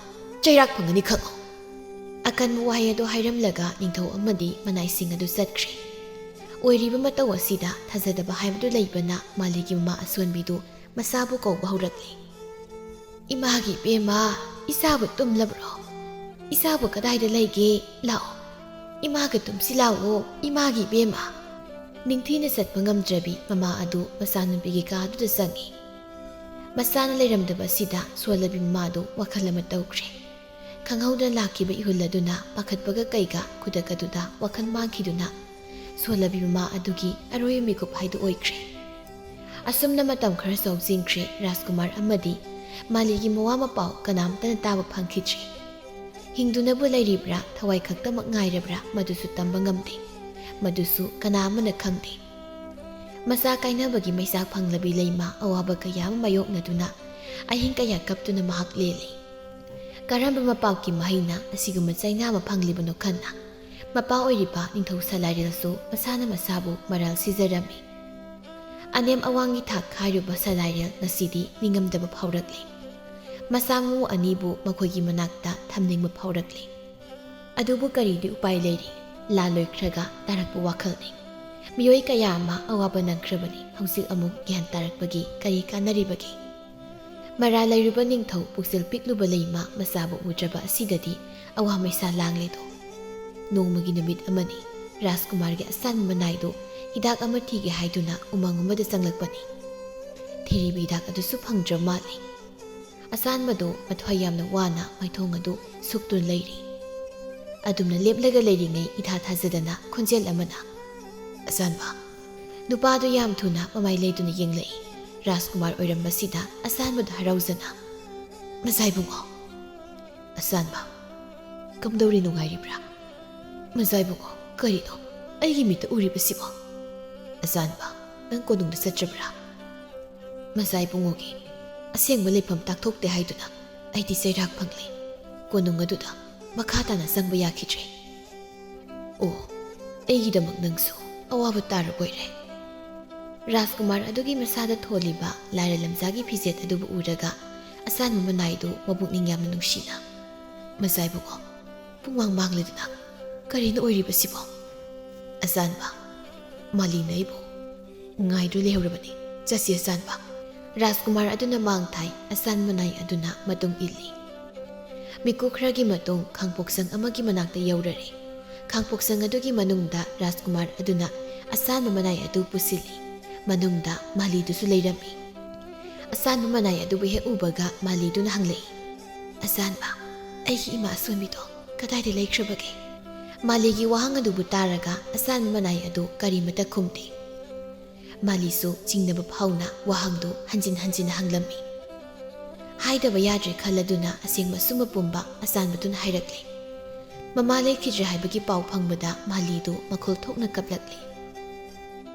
Speaker 1: ꯆꯩꯔꯥꯛ ꯐꯪꯒꯅꯤ ꯈꯪꯉꯣ." ꯑꯀꯟꯕ ꯋꯥꯍꯩ ꯑꯗꯨ ꯍꯥꯏꯔꯝꯂꯒ ꯅꯤꯡꯊꯧ ꯑꯃꯗꯤ ꯃꯅꯥꯏꯁꯤꯡ ꯑꯗꯨ ꯆꯠꯈ꯭ꯔꯦ꯫ ꯑꯣꯏꯔꯤꯕ ꯃꯇꯧ ꯑꯁꯤꯗ ꯊꯥꯖꯗꯕ ꯍꯥꯏꯕꯗꯨ ꯂꯩꯕꯅ ꯃꯥꯂꯤꯒꯤ ꯃꯃꯥ ꯑꯁꯣꯟꯕꯤꯗꯨ ꯃꯆꯥꯕꯨ ꯀꯧꯕ ꯍꯧꯔꯛꯂꯤ꯫ "ꯏꯃꯥꯒꯤ ꯏꯕꯦꯝꯃ, ꯏꯆꯥꯕꯨ ꯇꯨꯝꯂꯕ꯭ꯔꯣ? ꯏꯆꯥꯕꯨ ꯀꯗꯥꯏꯗ ꯂꯩꯒꯦ? ꯂꯥꯛꯑꯣ, ꯏꯃꯥꯒ ꯇꯨꯝꯁꯤ ꯂꯥꯛꯑꯣ, ꯏꯃꯥꯒꯤ ꯏꯕꯦꯝꯃ." ꯅꯤꯡꯊꯤꯅ ꯆꯠꯄ ꯉꯝꯗ꯭ꯔꯕꯤ ꯃꯃꯥ ꯑꯗꯨ ꯃꯆꯥꯅꯨꯄꯤꯒꯤ ꯀꯥꯗꯨꯗ ꯆꯪꯉꯤ꯫ ꯃꯁꯥꯅ ꯂꯩꯔꯝꯗꯕ ꯑꯁꯤꯗ ꯁꯣꯜꯂꯕꯤ ꯃꯃꯥꯗꯨ ꯋꯥꯈꯜ ꯑꯃ ꯇꯧꯈ꯭ꯔꯦ꯫ ꯈꯪꯍꯧꯗꯅ ꯂꯥꯛꯈꯤꯕ ꯏꯍꯨꯜ ꯑꯗꯨꯅ ꯄꯥꯈꯠꯄꯒ ꯀꯩꯒ ꯈꯨꯗꯛ ꯑꯗꯨꯗ ꯋꯥꯈꯜ ꯃꯥꯡꯈꯤꯗꯨꯅ ꯁꯣꯜꯂꯕꯤ ꯃꯃꯥ ꯑꯗꯨꯒꯤ ꯑꯔꯣꯏꯕ ꯃꯤꯀꯨꯞ ꯍꯥꯏꯗꯨ ꯑꯣꯏꯈ꯭ꯔꯦ꯫ ꯑꯁꯨꯝꯅ ꯃꯇꯝ ꯈꯔ ꯍꯧꯖꯤꯟꯈ꯭ꯔꯦ꯫ ꯔꯥꯖꯀꯨꯃꯥꯔ ꯑꯃꯗꯤ ꯃꯥꯂꯤꯒꯤ ꯃꯋꯥ ꯃꯄꯥꯎ ꯀꯅꯥꯝꯇꯅ ꯇꯥꯕ ꯐꯪꯈꯤꯗ꯭ꯔꯦ꯫ ꯍꯤꯡꯗꯨꯅꯕꯨ ꯂꯩꯔꯤꯕ꯭ꯔꯥ ꯊꯋꯥꯏ ꯈꯛꯇꯃꯛ ꯉꯥꯏꯔꯕ꯭ꯔꯥ ꯃꯗꯨꯁꯨ ꯇꯝꯕ ꯉꯝꯗꯦ꯫ ꯃꯗꯨꯁꯨ ꯀꯅꯥ ꯑꯃꯅ ꯈꯪꯗꯦ꯫ ꯃꯆꯥ ꯀꯥꯏꯅꯕꯒꯤ ꯃꯩꯆꯥꯛ ꯐꯪꯂꯕꯤ ꯂꯩꯃ ꯑꯋꯥꯕ ꯀꯌꯥ ꯑꯃ ꯃꯥꯌꯣꯛꯅꯗꯨꯅ ꯑꯍꯤꯡ ꯀꯌꯥ ꯀꯞꯇꯨꯅ ꯃꯍꯥꯛ ꯂꯦꯜꯂꯤ꯫ ꯀꯔꯝꯕ ꯃꯄꯥꯎꯒꯤ ꯃꯍꯩꯅ ꯑꯁꯤꯒꯨꯝꯕ ꯆꯩꯅꯥ ꯑꯃ ꯐꯪꯂꯤꯕꯅꯣ ꯈꯟꯅ ꯃꯄꯥ ꯑꯣꯏꯔꯤꯕ ꯅꯤꯡꯊꯧ ꯁꯂꯥꯏꯔꯦꯜꯁꯨ ꯃꯁꯥꯅ ꯃꯁꯥꯕꯨ ꯃꯔꯥꯜ ꯁꯤꯖꯔꯝꯃꯤ꯫ ꯑꯅꯦꯝ ꯑꯋꯥꯡꯒꯤ ꯊꯥꯛ ꯈꯥꯏꯔꯨꯕ ꯁꯂꯥꯏꯔꯦꯜ ꯉꯁꯤꯗꯤ ꯅꯤꯡꯉꯝꯗꯕ ꯐꯥꯎꯔꯛꯂꯤ꯫ ꯃꯆꯥ ꯃꯎ ꯑꯅꯤꯕꯨ ꯃꯈꯣꯏꯒꯤ ꯃꯅꯥꯛꯇ ꯊꯝꯅꯤꯡꯕ ꯐꯥꯎꯔꯛꯂꯤ꯫ ꯑꯗꯨꯕꯨ ꯀꯔꯤꯗꯤ ꯎꯄꯥꯏ ꯂꯩꯔꯤ? ꯂꯥꯜꯂꯣꯏꯈ꯭ꯔꯒ ꯇꯥꯔꯛꯄ ꯋꯥꯈꯜꯅꯤ꯫ ꯃꯤꯑꯣꯏ ꯀꯌꯥ ꯑꯃ ꯑꯋꯥꯕ ꯅꯪꯈ꯭ꯔꯕꯅꯤ꯫ ꯍꯧꯖꯤꯛ ꯑꯃꯨꯛ ꯒ꯭ꯌꯥꯟ ꯇꯥꯔꯛꯄꯒꯤ ꯀꯔꯤ ꯀꯥꯟꯅꯔꯤꯕꯒꯦ? ꯃꯔꯥꯜ ꯂꯩꯔꯨꯕ ꯅꯤꯡꯊꯧ ꯄꯨꯛꯆꯦꯜ ꯄꯤꯛꯂꯨꯕ ꯂꯩꯃ ꯃꯆꯥꯕꯨ ꯎꯗ꯭ꯔꯕ ꯑꯁꯤꯗꯗꯤ ꯑꯋꯥ ꯃꯩꯁꯥ ꯂꯥꯡꯂꯦꯗꯣ꯫ ꯅꯣꯡꯃꯒꯤ ꯅꯨꯃꯤꯠ ꯑꯃꯅꯤ꯫ ꯔꯥꯖꯀꯨꯃꯥꯔꯒꯤ ꯑꯁꯥꯟꯕ ꯃꯅꯥꯏꯗꯨ ꯍꯤꯗꯥꯛ ꯑꯃ ꯊꯤꯒꯦ ꯍꯥꯏꯗꯨꯅ ꯎꯃꯪ ꯑꯃꯗ ꯆꯪꯂꯛꯄꯅꯤ꯫ ꯊꯤꯔꯤꯕ ꯍꯤꯗꯥꯛ ꯑꯗꯨꯁꯨ ꯐꯪꯗ꯭ꯔ ꯃꯥꯜꯂꯤ꯫ ꯑꯁꯥꯟꯕꯗꯨ ꯃꯊ꯭ꯋꯥꯏ ꯌꯥꯝꯅ ꯋꯥꯅ ꯃꯥꯏꯊꯣꯡ ꯑꯗꯨ ꯁꯨꯛꯇꯨꯅ ꯂꯩꯔꯤ꯫ ꯑꯗꯨꯝꯅ ꯂꯦꯞꯂꯒ ꯂꯩꯔꯤꯉꯩ ꯏꯊꯥ ꯊꯥꯖꯗꯅ ꯈꯣꯟꯖꯦꯜ ꯑꯃꯅ "ꯑꯁꯥꯟꯕ!" ꯅꯨꯄꯥꯗꯨ ꯌꯥꯝ ꯊꯨꯅ ꯃꯃꯥꯏ ꯂꯩꯗꯨꯅ ꯌꯦꯡꯂꯛꯏ꯫ ꯔꯥꯖꯀꯨꯃꯥꯔ ꯑꯣꯏꯔꯝꯕꯁꯤꯗ ꯑꯁꯥꯟꯕꯗꯨ ꯍꯔꯥꯎꯖꯅ "ꯃꯆꯥꯏꯕꯨꯡꯉꯣ!" "ꯑꯁꯥꯟꯕ, ꯀꯝꯗꯧꯔꯤ, ꯅꯨꯡꯉꯥꯏꯔꯤꯕ꯭ꯔꯥ?" "ꯃꯆꯥꯏꯕꯨꯡꯉꯣ, ꯀꯔꯤꯅꯣ ꯑꯩꯒꯤ ꯃꯤꯠꯇ ꯎꯔꯤꯕꯁꯤꯕꯣ?" "ꯑꯁꯥꯟꯕ, ꯅꯪ ꯀꯣꯅꯨꯡꯗ ꯆꯠꯇ꯭ꯔꯕ꯭ꯔꯥ?" "ꯃꯆꯥꯏꯕꯨꯡꯉꯣꯒꯤ ꯑꯁꯦꯡꯕ ꯂꯩꯐꯝ ꯇꯥꯛꯊꯣꯛꯇꯦ ꯍꯥꯏꯗꯨꯅ ꯑꯩꯗꯤ ꯆꯩꯔꯥꯛ ꯐꯪꯂꯤ꯫ ꯀꯣꯅꯨꯡ ꯑꯗꯨꯗ ꯃꯈꯥ ꯇꯥꯅ ꯆꯪꯕ ꯌꯥꯈꯤꯗ꯭ꯔꯦ." "ꯑꯣ, ꯑꯩꯒꯤꯗꯃꯛ ꯅꯪꯁꯨ ꯑꯋꯥꯕ ꯇꯥꯔꯕꯣꯏꯔꯦ?" ꯔꯥꯖꯀꯨꯃꯥꯔ ꯑꯗꯨꯒꯤ ꯃꯁꯥꯗ ꯊꯣꯜꯂꯤꯕ ꯂꯥꯏꯔ ꯂꯝꯖꯥꯒꯤ ꯐꯤꯖꯦꯠ ꯑꯗꯨꯕꯨ ꯎꯔꯒ ꯑꯁꯥꯟꯕ ꯃꯅꯥꯏꯗꯨ ꯃꯕꯨꯛꯅꯤꯡ ꯌꯥꯝꯅ ꯅꯨꯡꯁꯤꯅ "ꯃꯆꯥꯏꯕꯨꯡꯉꯣ, ꯄꯨꯡꯃꯥꯡ ꯃꯥꯡꯂꯗꯅ ꯀꯔꯤꯅꯣ ꯑꯣꯏꯔꯤꯕꯁꯤꯕꯣ?" "ꯑꯁꯥꯟꯕ, ꯃꯥꯂꯤꯅ ꯑꯩꯕꯨ ꯉꯥꯏꯗꯨ ꯂꯩꯍꯧꯔꯕꯅꯤ, ꯆꯠꯁꯤ ꯑꯁꯥꯟꯕ." ꯔꯥꯖꯀꯨꯃꯥꯔ ꯑꯗꯨꯅ ꯃꯥꯡ ꯊꯥꯏ꯫ ꯑꯁꯥꯟꯕ ꯃꯅꯥꯏ ꯑꯗꯨꯅ ꯃꯇꯨꯡ ꯏꯜꯂꯤ꯫ ꯃꯤꯀꯨꯞ ꯈꯔꯒꯤ ꯃꯇꯨꯡ ꯈꯥꯡꯄꯣꯛꯁꯪ ꯑꯃꯒꯤ ꯃꯅꯥꯛꯇ ꯌꯧꯔꯔꯦ꯫ ꯈꯥꯡꯄꯣꯛꯁꯪ ꯑꯗꯨꯒꯤ ꯃꯅꯨꯡꯗ ꯔꯥꯖꯀꯨꯃꯥꯔ ꯑꯗꯨꯅ ꯑꯁꯥꯟꯕ ꯃꯅꯥꯏ ꯑꯗꯨ ꯄꯨꯁꯤꯜꯂꯤ꯫ ꯃꯅꯨꯡꯗ ꯃꯥꯂꯤꯗꯨꯁꯨ ꯂꯩꯔꯝꯃꯤ꯫ ꯑꯁꯥꯟꯕ ꯃꯅꯥꯏ ꯑꯗꯨꯕꯨ ꯍꯦꯛ ꯎꯕꯒ ꯃꯥꯂꯤꯗꯨꯅ ꯍꯪꯂꯛꯏ, "ꯑꯁꯥꯟꯕ, ꯑꯩꯒꯤ ꯏꯃꯥ ꯑꯁꯣꯟꯕꯤꯗꯣ ꯀꯗꯥꯏꯗ ꯂꯩꯈ꯭ꯔꯕꯒꯦ?" ꯃꯥꯂꯤꯒꯤ ꯋꯥꯍꯪ ꯑꯗꯨꯕꯨ ꯇꯥꯔꯒ ꯑꯁꯥꯟꯕ ꯃꯅꯥꯏ ꯑꯗꯨ ꯀꯔꯤꯃꯇ ꯈꯨꯝꯗꯦ꯫ ꯃꯥꯂꯤꯁꯨ ꯆꯤꯡꯅꯕ ꯐꯥꯎꯅ ꯋꯥꯍꯪꯗꯨ ꯍꯟꯖꯤꯟ ꯍꯟꯖꯤꯟ ꯍꯪꯂꯝꯃꯤ꯫ ꯍꯥꯏꯗꯕ ꯌꯥꯗ꯭ꯔꯦ ꯈꯜꯂꯗꯨꯅ ꯑꯁꯦꯡꯕ ꯑꯆꯨꯝꯕ ꯄꯨꯝꯕ ꯑꯁꯥꯟꯕꯗꯨꯅ ꯍꯥꯏꯔꯛꯂꯤ꯫ ꯃꯃꯥ ꯂꯩꯈꯤꯗ꯭ꯔꯦ ꯍꯥꯏꯕꯒꯤ ꯄꯥꯎ ꯐꯪꯕꯗ ꯃꯥꯂꯤꯗꯨ ꯃꯈꯨꯜ ꯊꯣꯛꯅ ꯀꯞꯂꯛꯂꯤ꯫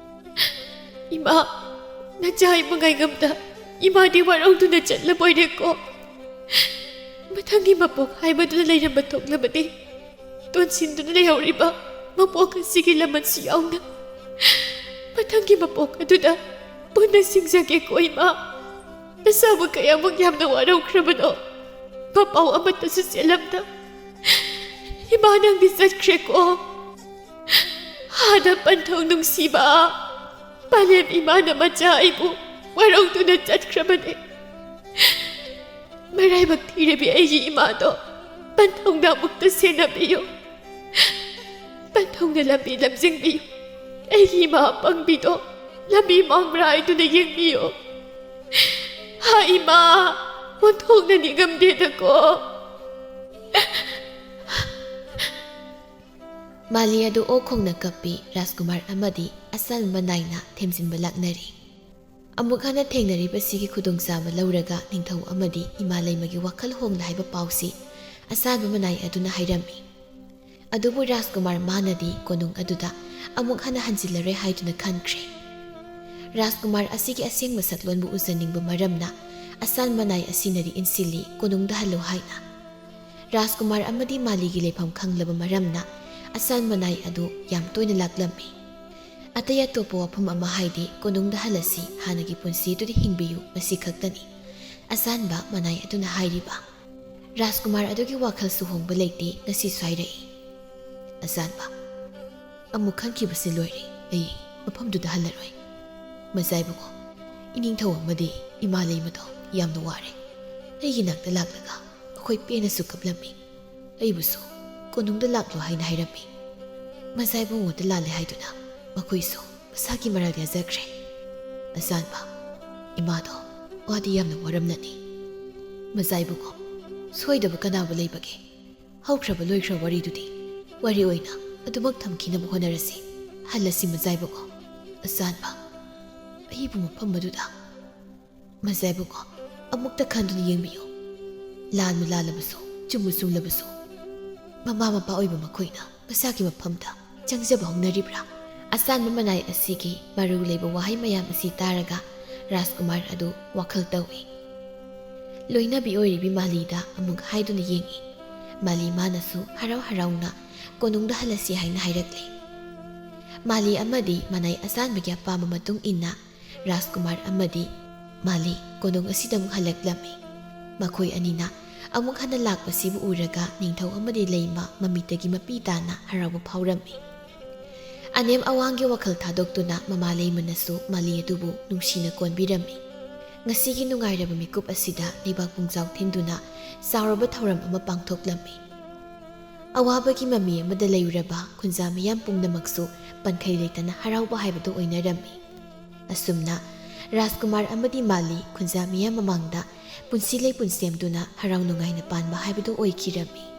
Speaker 1: "ꯏꯃꯥ, ꯅꯆꯥ ꯍꯥꯏꯕ ꯉꯥꯏꯉꯝꯗ ꯏꯃꯥꯗꯤ ꯋꯥꯔꯧꯗꯨꯅ ꯆꯠꯂꯕꯣꯏꯔꯦꯀꯣ꯫ ꯃꯊꯪꯒꯤ ꯃꯄꯣꯛ ꯍꯥꯏꯕꯗꯨꯅ ꯂꯩꯔꯝꯕ ꯊꯣꯛꯂꯕꯗꯤ ꯇꯣꯟꯁꯤꯟꯗꯨꯅ ꯂꯩꯍꯧꯔꯤꯕ ꯃꯄꯣꯛ ꯑꯁꯤꯒꯤ ꯂꯃꯟꯁꯨ ꯌꯥꯎꯅ ꯃꯊꯪꯒꯤ ꯃꯄꯣꯛ ꯑꯗꯨꯗ ꯄꯨꯟꯅ ꯁꯤꯡꯖꯒꯦꯀꯣ ꯏꯃꯥ꯫ ꯅꯆꯥꯕꯨ ꯀꯌꯥꯃꯨꯛ ꯌꯥꯝꯅ ꯋꯥꯔꯧꯈ꯭ꯔꯕꯅꯣ, ꯃꯄꯥꯎ ꯑꯃꯠꯇꯁꯨ ꯆꯦꯜꯂꯝꯗ ꯏꯃꯥ ꯅꯪꯗꯤ ꯆꯠꯈ꯭ꯔꯦꯀꯣ꯫ ꯍꯥꯟꯅ ꯄꯟꯊꯧ ꯅꯨꯡꯁꯤꯕ ꯄꯂꯦꯝ ꯏꯃꯥꯅ ꯃꯆꯥ ꯑꯩꯕꯨ ꯋꯥꯔꯧꯗꯨꯅ ꯆꯠꯈ꯭ꯔꯕꯅꯤ꯫ ꯃꯔꯥꯏꯕꯛ ꯊꯤꯔꯕꯤ ꯑꯩꯒꯤ ꯏꯃꯥꯗꯣ ꯄꯟꯊꯧꯅ ꯑꯃꯨꯛꯇ ꯁꯦꯟꯅꯕꯤꯌꯨ꯫ ꯄꯟꯊꯧꯅ ꯂꯝꯕꯤ ꯂꯝꯖꯤꯡꯕꯤꯌꯨ꯫ ꯑꯩꯒꯤ ꯏꯃꯥ ꯑꯄꯪꯕꯤꯗꯣ ꯂꯝꯕꯤ ꯃꯥꯡꯕ꯭ꯔꯥ ꯍꯥꯏꯗꯨꯅ ꯌꯦꯡꯕꯤꯌꯨ꯫ ꯍꯥ ꯏꯃꯥ, ꯑꯣꯟꯊꯣꯛꯅ ꯅꯤꯡꯉꯝꯗꯦꯗꯀꯣ." ꯃꯥꯂꯤ ꯑꯗꯨ ꯑꯣꯛꯈꯣꯡꯅ ꯀꯞꯄꯤ꯫ ꯔꯥꯖꯀꯨꯃꯥꯔ ꯑꯃꯗꯤ ꯑꯁꯥꯟꯕ ꯃꯅꯥꯏꯅ ꯊꯦꯝꯖꯤꯟꯕ ꯂꯥꯛꯅꯔꯤ꯫ ꯑꯃꯨꯛ ꯍꯟꯅ ꯊꯦꯡꯅꯔꯤꯕꯁꯤꯒꯤ ꯈꯨꯗꯣꯡꯆꯥꯕ ꯂꯧꯔꯒ ꯅꯤꯡꯊꯧ ꯑꯃꯗꯤ ꯏꯃꯥ ꯂꯩꯃꯒꯤ ꯋꯥꯈꯜ ꯍꯣꯡꯂ ꯍꯥꯏꯕ ꯄꯥꯎꯁꯤ ꯑꯁꯥꯟꯕ ꯃꯅꯥꯏ ꯑꯗꯨꯅ ꯍꯥꯏꯔꯝꯃꯤ꯫ ꯑꯗꯨꯕꯨ ꯔꯥꯖꯀꯨꯃꯥꯔ ꯃꯥꯅꯗꯤ ꯀꯣꯅꯨꯡ ꯑꯗꯨꯗ ꯑꯃꯨꯛ ꯍꯟꯅ ꯍꯟꯖꯤꯜꯂꯔꯣꯏ ꯍꯥꯏꯗꯨꯅ ꯈꯟꯈ꯭ꯔꯦ꯫ ꯔꯥꯖꯀꯨꯃꯥꯔ ꯑꯁꯤꯒꯤ ꯑꯁꯦꯡꯕ ꯁꯛꯂꯣꯟꯕꯨ ꯎꯖꯅꯤꯡꯕ ꯃꯔꯝꯅ ꯑꯁꯥꯟꯕ ꯃꯅꯥꯏ ꯑꯁꯤꯅꯗꯤ ꯏꯟꯁꯤꯜꯂꯤ ꯀꯣꯅꯨꯡꯗ ꯍꯜꯂꯨ ꯍꯥꯏꯅ꯫ ꯔꯥꯖꯀꯨꯃꯥꯔ ꯑꯃꯗꯤ ꯃꯥꯂꯤꯒꯤ ꯂꯩꯐꯝ ꯈꯪꯂꯕ ꯃꯔꯝꯅ ꯑꯁꯥꯟꯕ ꯃꯅꯥꯏ ꯑꯗꯨ ꯌꯥꯝ ꯇꯣꯏꯅ ꯂꯥꯛꯂꯝꯃꯤ꯫ ꯑꯇꯩ ꯑꯇꯣꯞꯄ ꯋꯥꯐꯝ ꯑꯃ ꯍꯥꯏꯗꯤ ꯀꯣꯅꯨꯡꯗ ꯍꯜꯂꯁꯤ, ꯍꯥꯟꯅꯒꯤ ꯄꯨꯟꯁꯤꯗꯨꯗ ꯍꯤꯡꯕꯤꯌꯨ, ꯃꯁꯤ ꯈꯛꯇꯅꯤ ꯑꯁꯥꯟꯕ ꯃꯅꯥꯏ ꯑꯗꯨꯅ ꯍꯥꯏꯔꯤꯕ꯫ ꯔꯥꯖꯀꯨꯃꯥꯔ ꯑꯗꯨꯒꯤ ꯋꯥꯈꯜꯁꯨ ꯍꯣꯡꯕ ꯂꯩꯇꯦ꯫ ꯉꯁꯤꯁꯨ ꯍꯥꯏꯔꯛꯏ, "ꯑꯁꯥꯟꯕ, ꯑꯃꯨꯛ ꯈꯟꯈꯤꯕꯁꯤ ꯂꯣꯏꯔꯦ, ꯑꯩ ꯃꯐꯝꯗꯨꯗ ꯍꯜꯂꯔꯣꯏ꯫ ꯃꯆꯥꯏꯕꯨꯡꯉꯣ, ꯏꯅꯤꯡꯊꯧ ꯑꯃꯗꯤ ꯏꯃꯥ ꯂꯩꯃꯗꯣ ꯌꯥꯝꯅ ꯋꯥꯔꯦ꯫ ꯑꯩꯒꯤ ꯅꯥꯛꯇ ꯂꯥꯛꯂꯒ ꯑꯩꯈꯣꯏ ꯄꯦꯟꯅꯁꯨ ꯀꯞꯂꯝꯃꯤ꯫ ꯑꯩꯕꯨꯁꯨ ꯀꯣꯅꯨꯡꯗ ꯂꯥꯛꯂꯣ ꯍꯥꯏꯅ ꯍꯥꯏꯔꯝꯃꯤ꯫ ꯃꯆꯥꯏꯕꯨꯡꯉꯣꯗ ꯂꯥꯜꯂꯦ ꯍꯥꯏꯗꯨꯅ ꯃꯈꯣꯏꯁꯨ ꯃꯁꯥꯒꯤ ꯃꯔꯥꯜ ꯌꯥꯖꯈ꯭ꯔꯦ꯫ ꯑꯁꯥꯟꯕ, ꯏꯃꯥꯗꯣ ꯋꯥꯗꯤ ꯌꯥꯝꯅ ꯋꯥꯔꯝꯅꯅꯤ ꯃꯖꯥꯏꯕꯨꯀꯣ ꯁꯣꯏꯗꯕ ꯀꯅꯥꯕꯨ ꯂꯩꯕꯒꯦ ꯍꯧꯈ꯭ꯔꯕ ꯂꯣꯏꯈ꯭ꯔꯕ ꯋꯥꯔꯤꯗꯨꯗꯤ ꯋꯥꯔꯤ ꯑꯣꯏꯅ ꯑꯗꯨꯃꯛ ꯊꯝꯈꯤꯅꯕ ꯍꯣꯠꯅꯔꯁꯤ ꯍꯜꯂꯁꯤ ꯃꯖꯥꯏꯕꯨꯀꯣ ꯑꯆꯥꯟꯕ ꯑꯩꯕꯨ ꯃꯐꯝ ꯑꯗꯨꯗ ꯃꯖꯥꯏꯕꯨꯀꯣ ꯑꯃꯨꯛꯇ ꯈꯟꯗꯨꯅ ꯌꯦꯡꯕꯤꯌꯨ ꯂꯥꯟꯕꯨ ꯂꯥꯜꯂꯕꯁꯨ ꯆꯨꯝꯕꯨ ꯆꯨꯝꯂꯕꯁꯨ ꯃꯃꯥ ꯃꯄꯥ ꯑꯣꯏꯕ ꯃꯈꯣꯏꯅ ꯃꯁꯥꯒꯤ ꯃꯐꯝꯗ ꯆꯪꯖꯕ ꯍꯧꯅꯔꯤꯕ꯭ꯔꯥ ꯑꯆꯥꯟꯕ ꯃꯅꯥꯏ ꯑꯁꯤꯒꯤ ꯃꯔꯨ ꯂꯩꯕ ꯋꯥꯍꯩ ꯃꯌꯥꯝ ꯑꯁꯤ ꯇꯥꯔꯒ ꯔꯥꯖꯀꯨꯃꯥꯔ ꯑꯗꯨ ꯋꯥꯈꯜ ꯇꯧꯏ ꯂꯣꯏꯅꯕꯤ ꯑꯣꯏꯔꯤꯕꯤ ꯃꯥꯂꯤꯗ ꯑꯃꯨꯛ ꯍꯥꯏꯗꯨꯅ ꯌꯦꯡꯏ ꯃꯥꯂꯤ ꯃꯥꯅꯁꯨ ꯍꯔꯥꯎ ꯍꯔꯥꯎꯅ ꯀꯣꯅꯨꯡꯗ ꯍꯜꯂꯁꯤ ꯍꯥꯏꯅ ꯍꯥꯏꯔꯛꯂꯤ ꯃꯥꯂꯤ ꯑꯃꯗꯤ ꯃꯅꯥꯏ ꯑꯆꯥꯟꯕꯒꯤ ꯑꯄꯥꯝꯕ ꯃꯇꯨꯡ ꯏꯟꯅ ꯔꯥꯖꯀꯨꯃꯥꯔ ꯑꯃꯗꯤ ꯃꯥꯂꯤ ꯀꯣꯅꯨꯡ ꯑꯁꯤꯗ ꯑꯃꯨꯛ ꯍꯜꯂꯛꯂꯝꯃꯤ ꯃꯈꯣꯏ ꯑꯅꯤꯅ ꯑꯃꯨꯛ ꯍꯟꯅ ꯂꯥꯛꯄꯁꯤꯕꯨ ꯎꯔꯒ ꯅꯤꯡꯊꯧ ꯑꯃꯗꯤ ꯂꯩꯃ ꯃꯃꯤꯠꯇꯒꯤ ꯃꯄꯤ ꯇꯥꯅ ꯍꯔꯥꯎꯕ ꯐꯥꯎꯔꯝꯃꯤ ꯑꯅꯦꯝ ꯑꯋꯥꯡꯒꯤ ꯋꯥꯈꯜ ꯊꯥꯗꯣꯛꯇꯨꯅ ꯃꯃꯥ ꯂꯩꯃꯅꯁꯨ ꯃꯥꯂꯤ ꯑꯗꯨꯕꯨ ꯅꯨꯡꯁꯤꯅ ꯀꯣꯟꯕꯤꯔꯝꯃꯤ ꯉꯁꯤꯒꯤ ꯅꯨꯡꯉꯥꯏꯔꯕ ꯃꯤꯀꯨꯞ ꯑꯁꯤꯗ ꯂꯩꯕꯥꯛ ꯄꯨꯡꯖꯥꯎ ꯊꯤꯟꯗꯨꯅ ꯆꯥꯎꯔꯕ ꯊꯧꯔꯝ ꯑꯃ ꯄꯥꯡꯊꯣꯛꯂꯝꯃꯤ ꯑꯋꯥꯕꯒꯤ ꯃꯃꯤ ꯑꯃꯗ ꯂꯩꯔꯨꯔꯕ ꯈꯨꯟꯖꯥ ꯃꯤꯌꯥꯝ ꯄꯨꯝꯅꯃꯛꯁꯨ ꯄꯟꯈꯩ ꯂꯩꯇꯅ ꯍꯔꯥꯎꯕ ꯍꯥꯏꯕꯗꯨ ꯑꯣꯏꯅꯔꯝꯃꯤ ꯑꯁꯨꯝꯅ ꯔꯥꯖꯀꯨꯃꯥꯔ ꯑꯃꯗꯤ ꯃꯥꯂꯤ ꯈꯨꯟꯖꯥ ꯃꯤꯌꯥꯝ ꯃꯃꯥꯡꯗ ꯄꯨꯟꯁꯤ ꯂꯩꯄꯨꯟ ꯁꯦꯝꯗꯨꯅ ꯍꯔꯥꯎ ꯅꯨꯡꯉꯥꯏꯅ ꯄꯥꯟꯕ ꯍꯥꯏꯕꯗꯨ ꯑꯣꯏꯈꯤꯔꯝꯃꯤ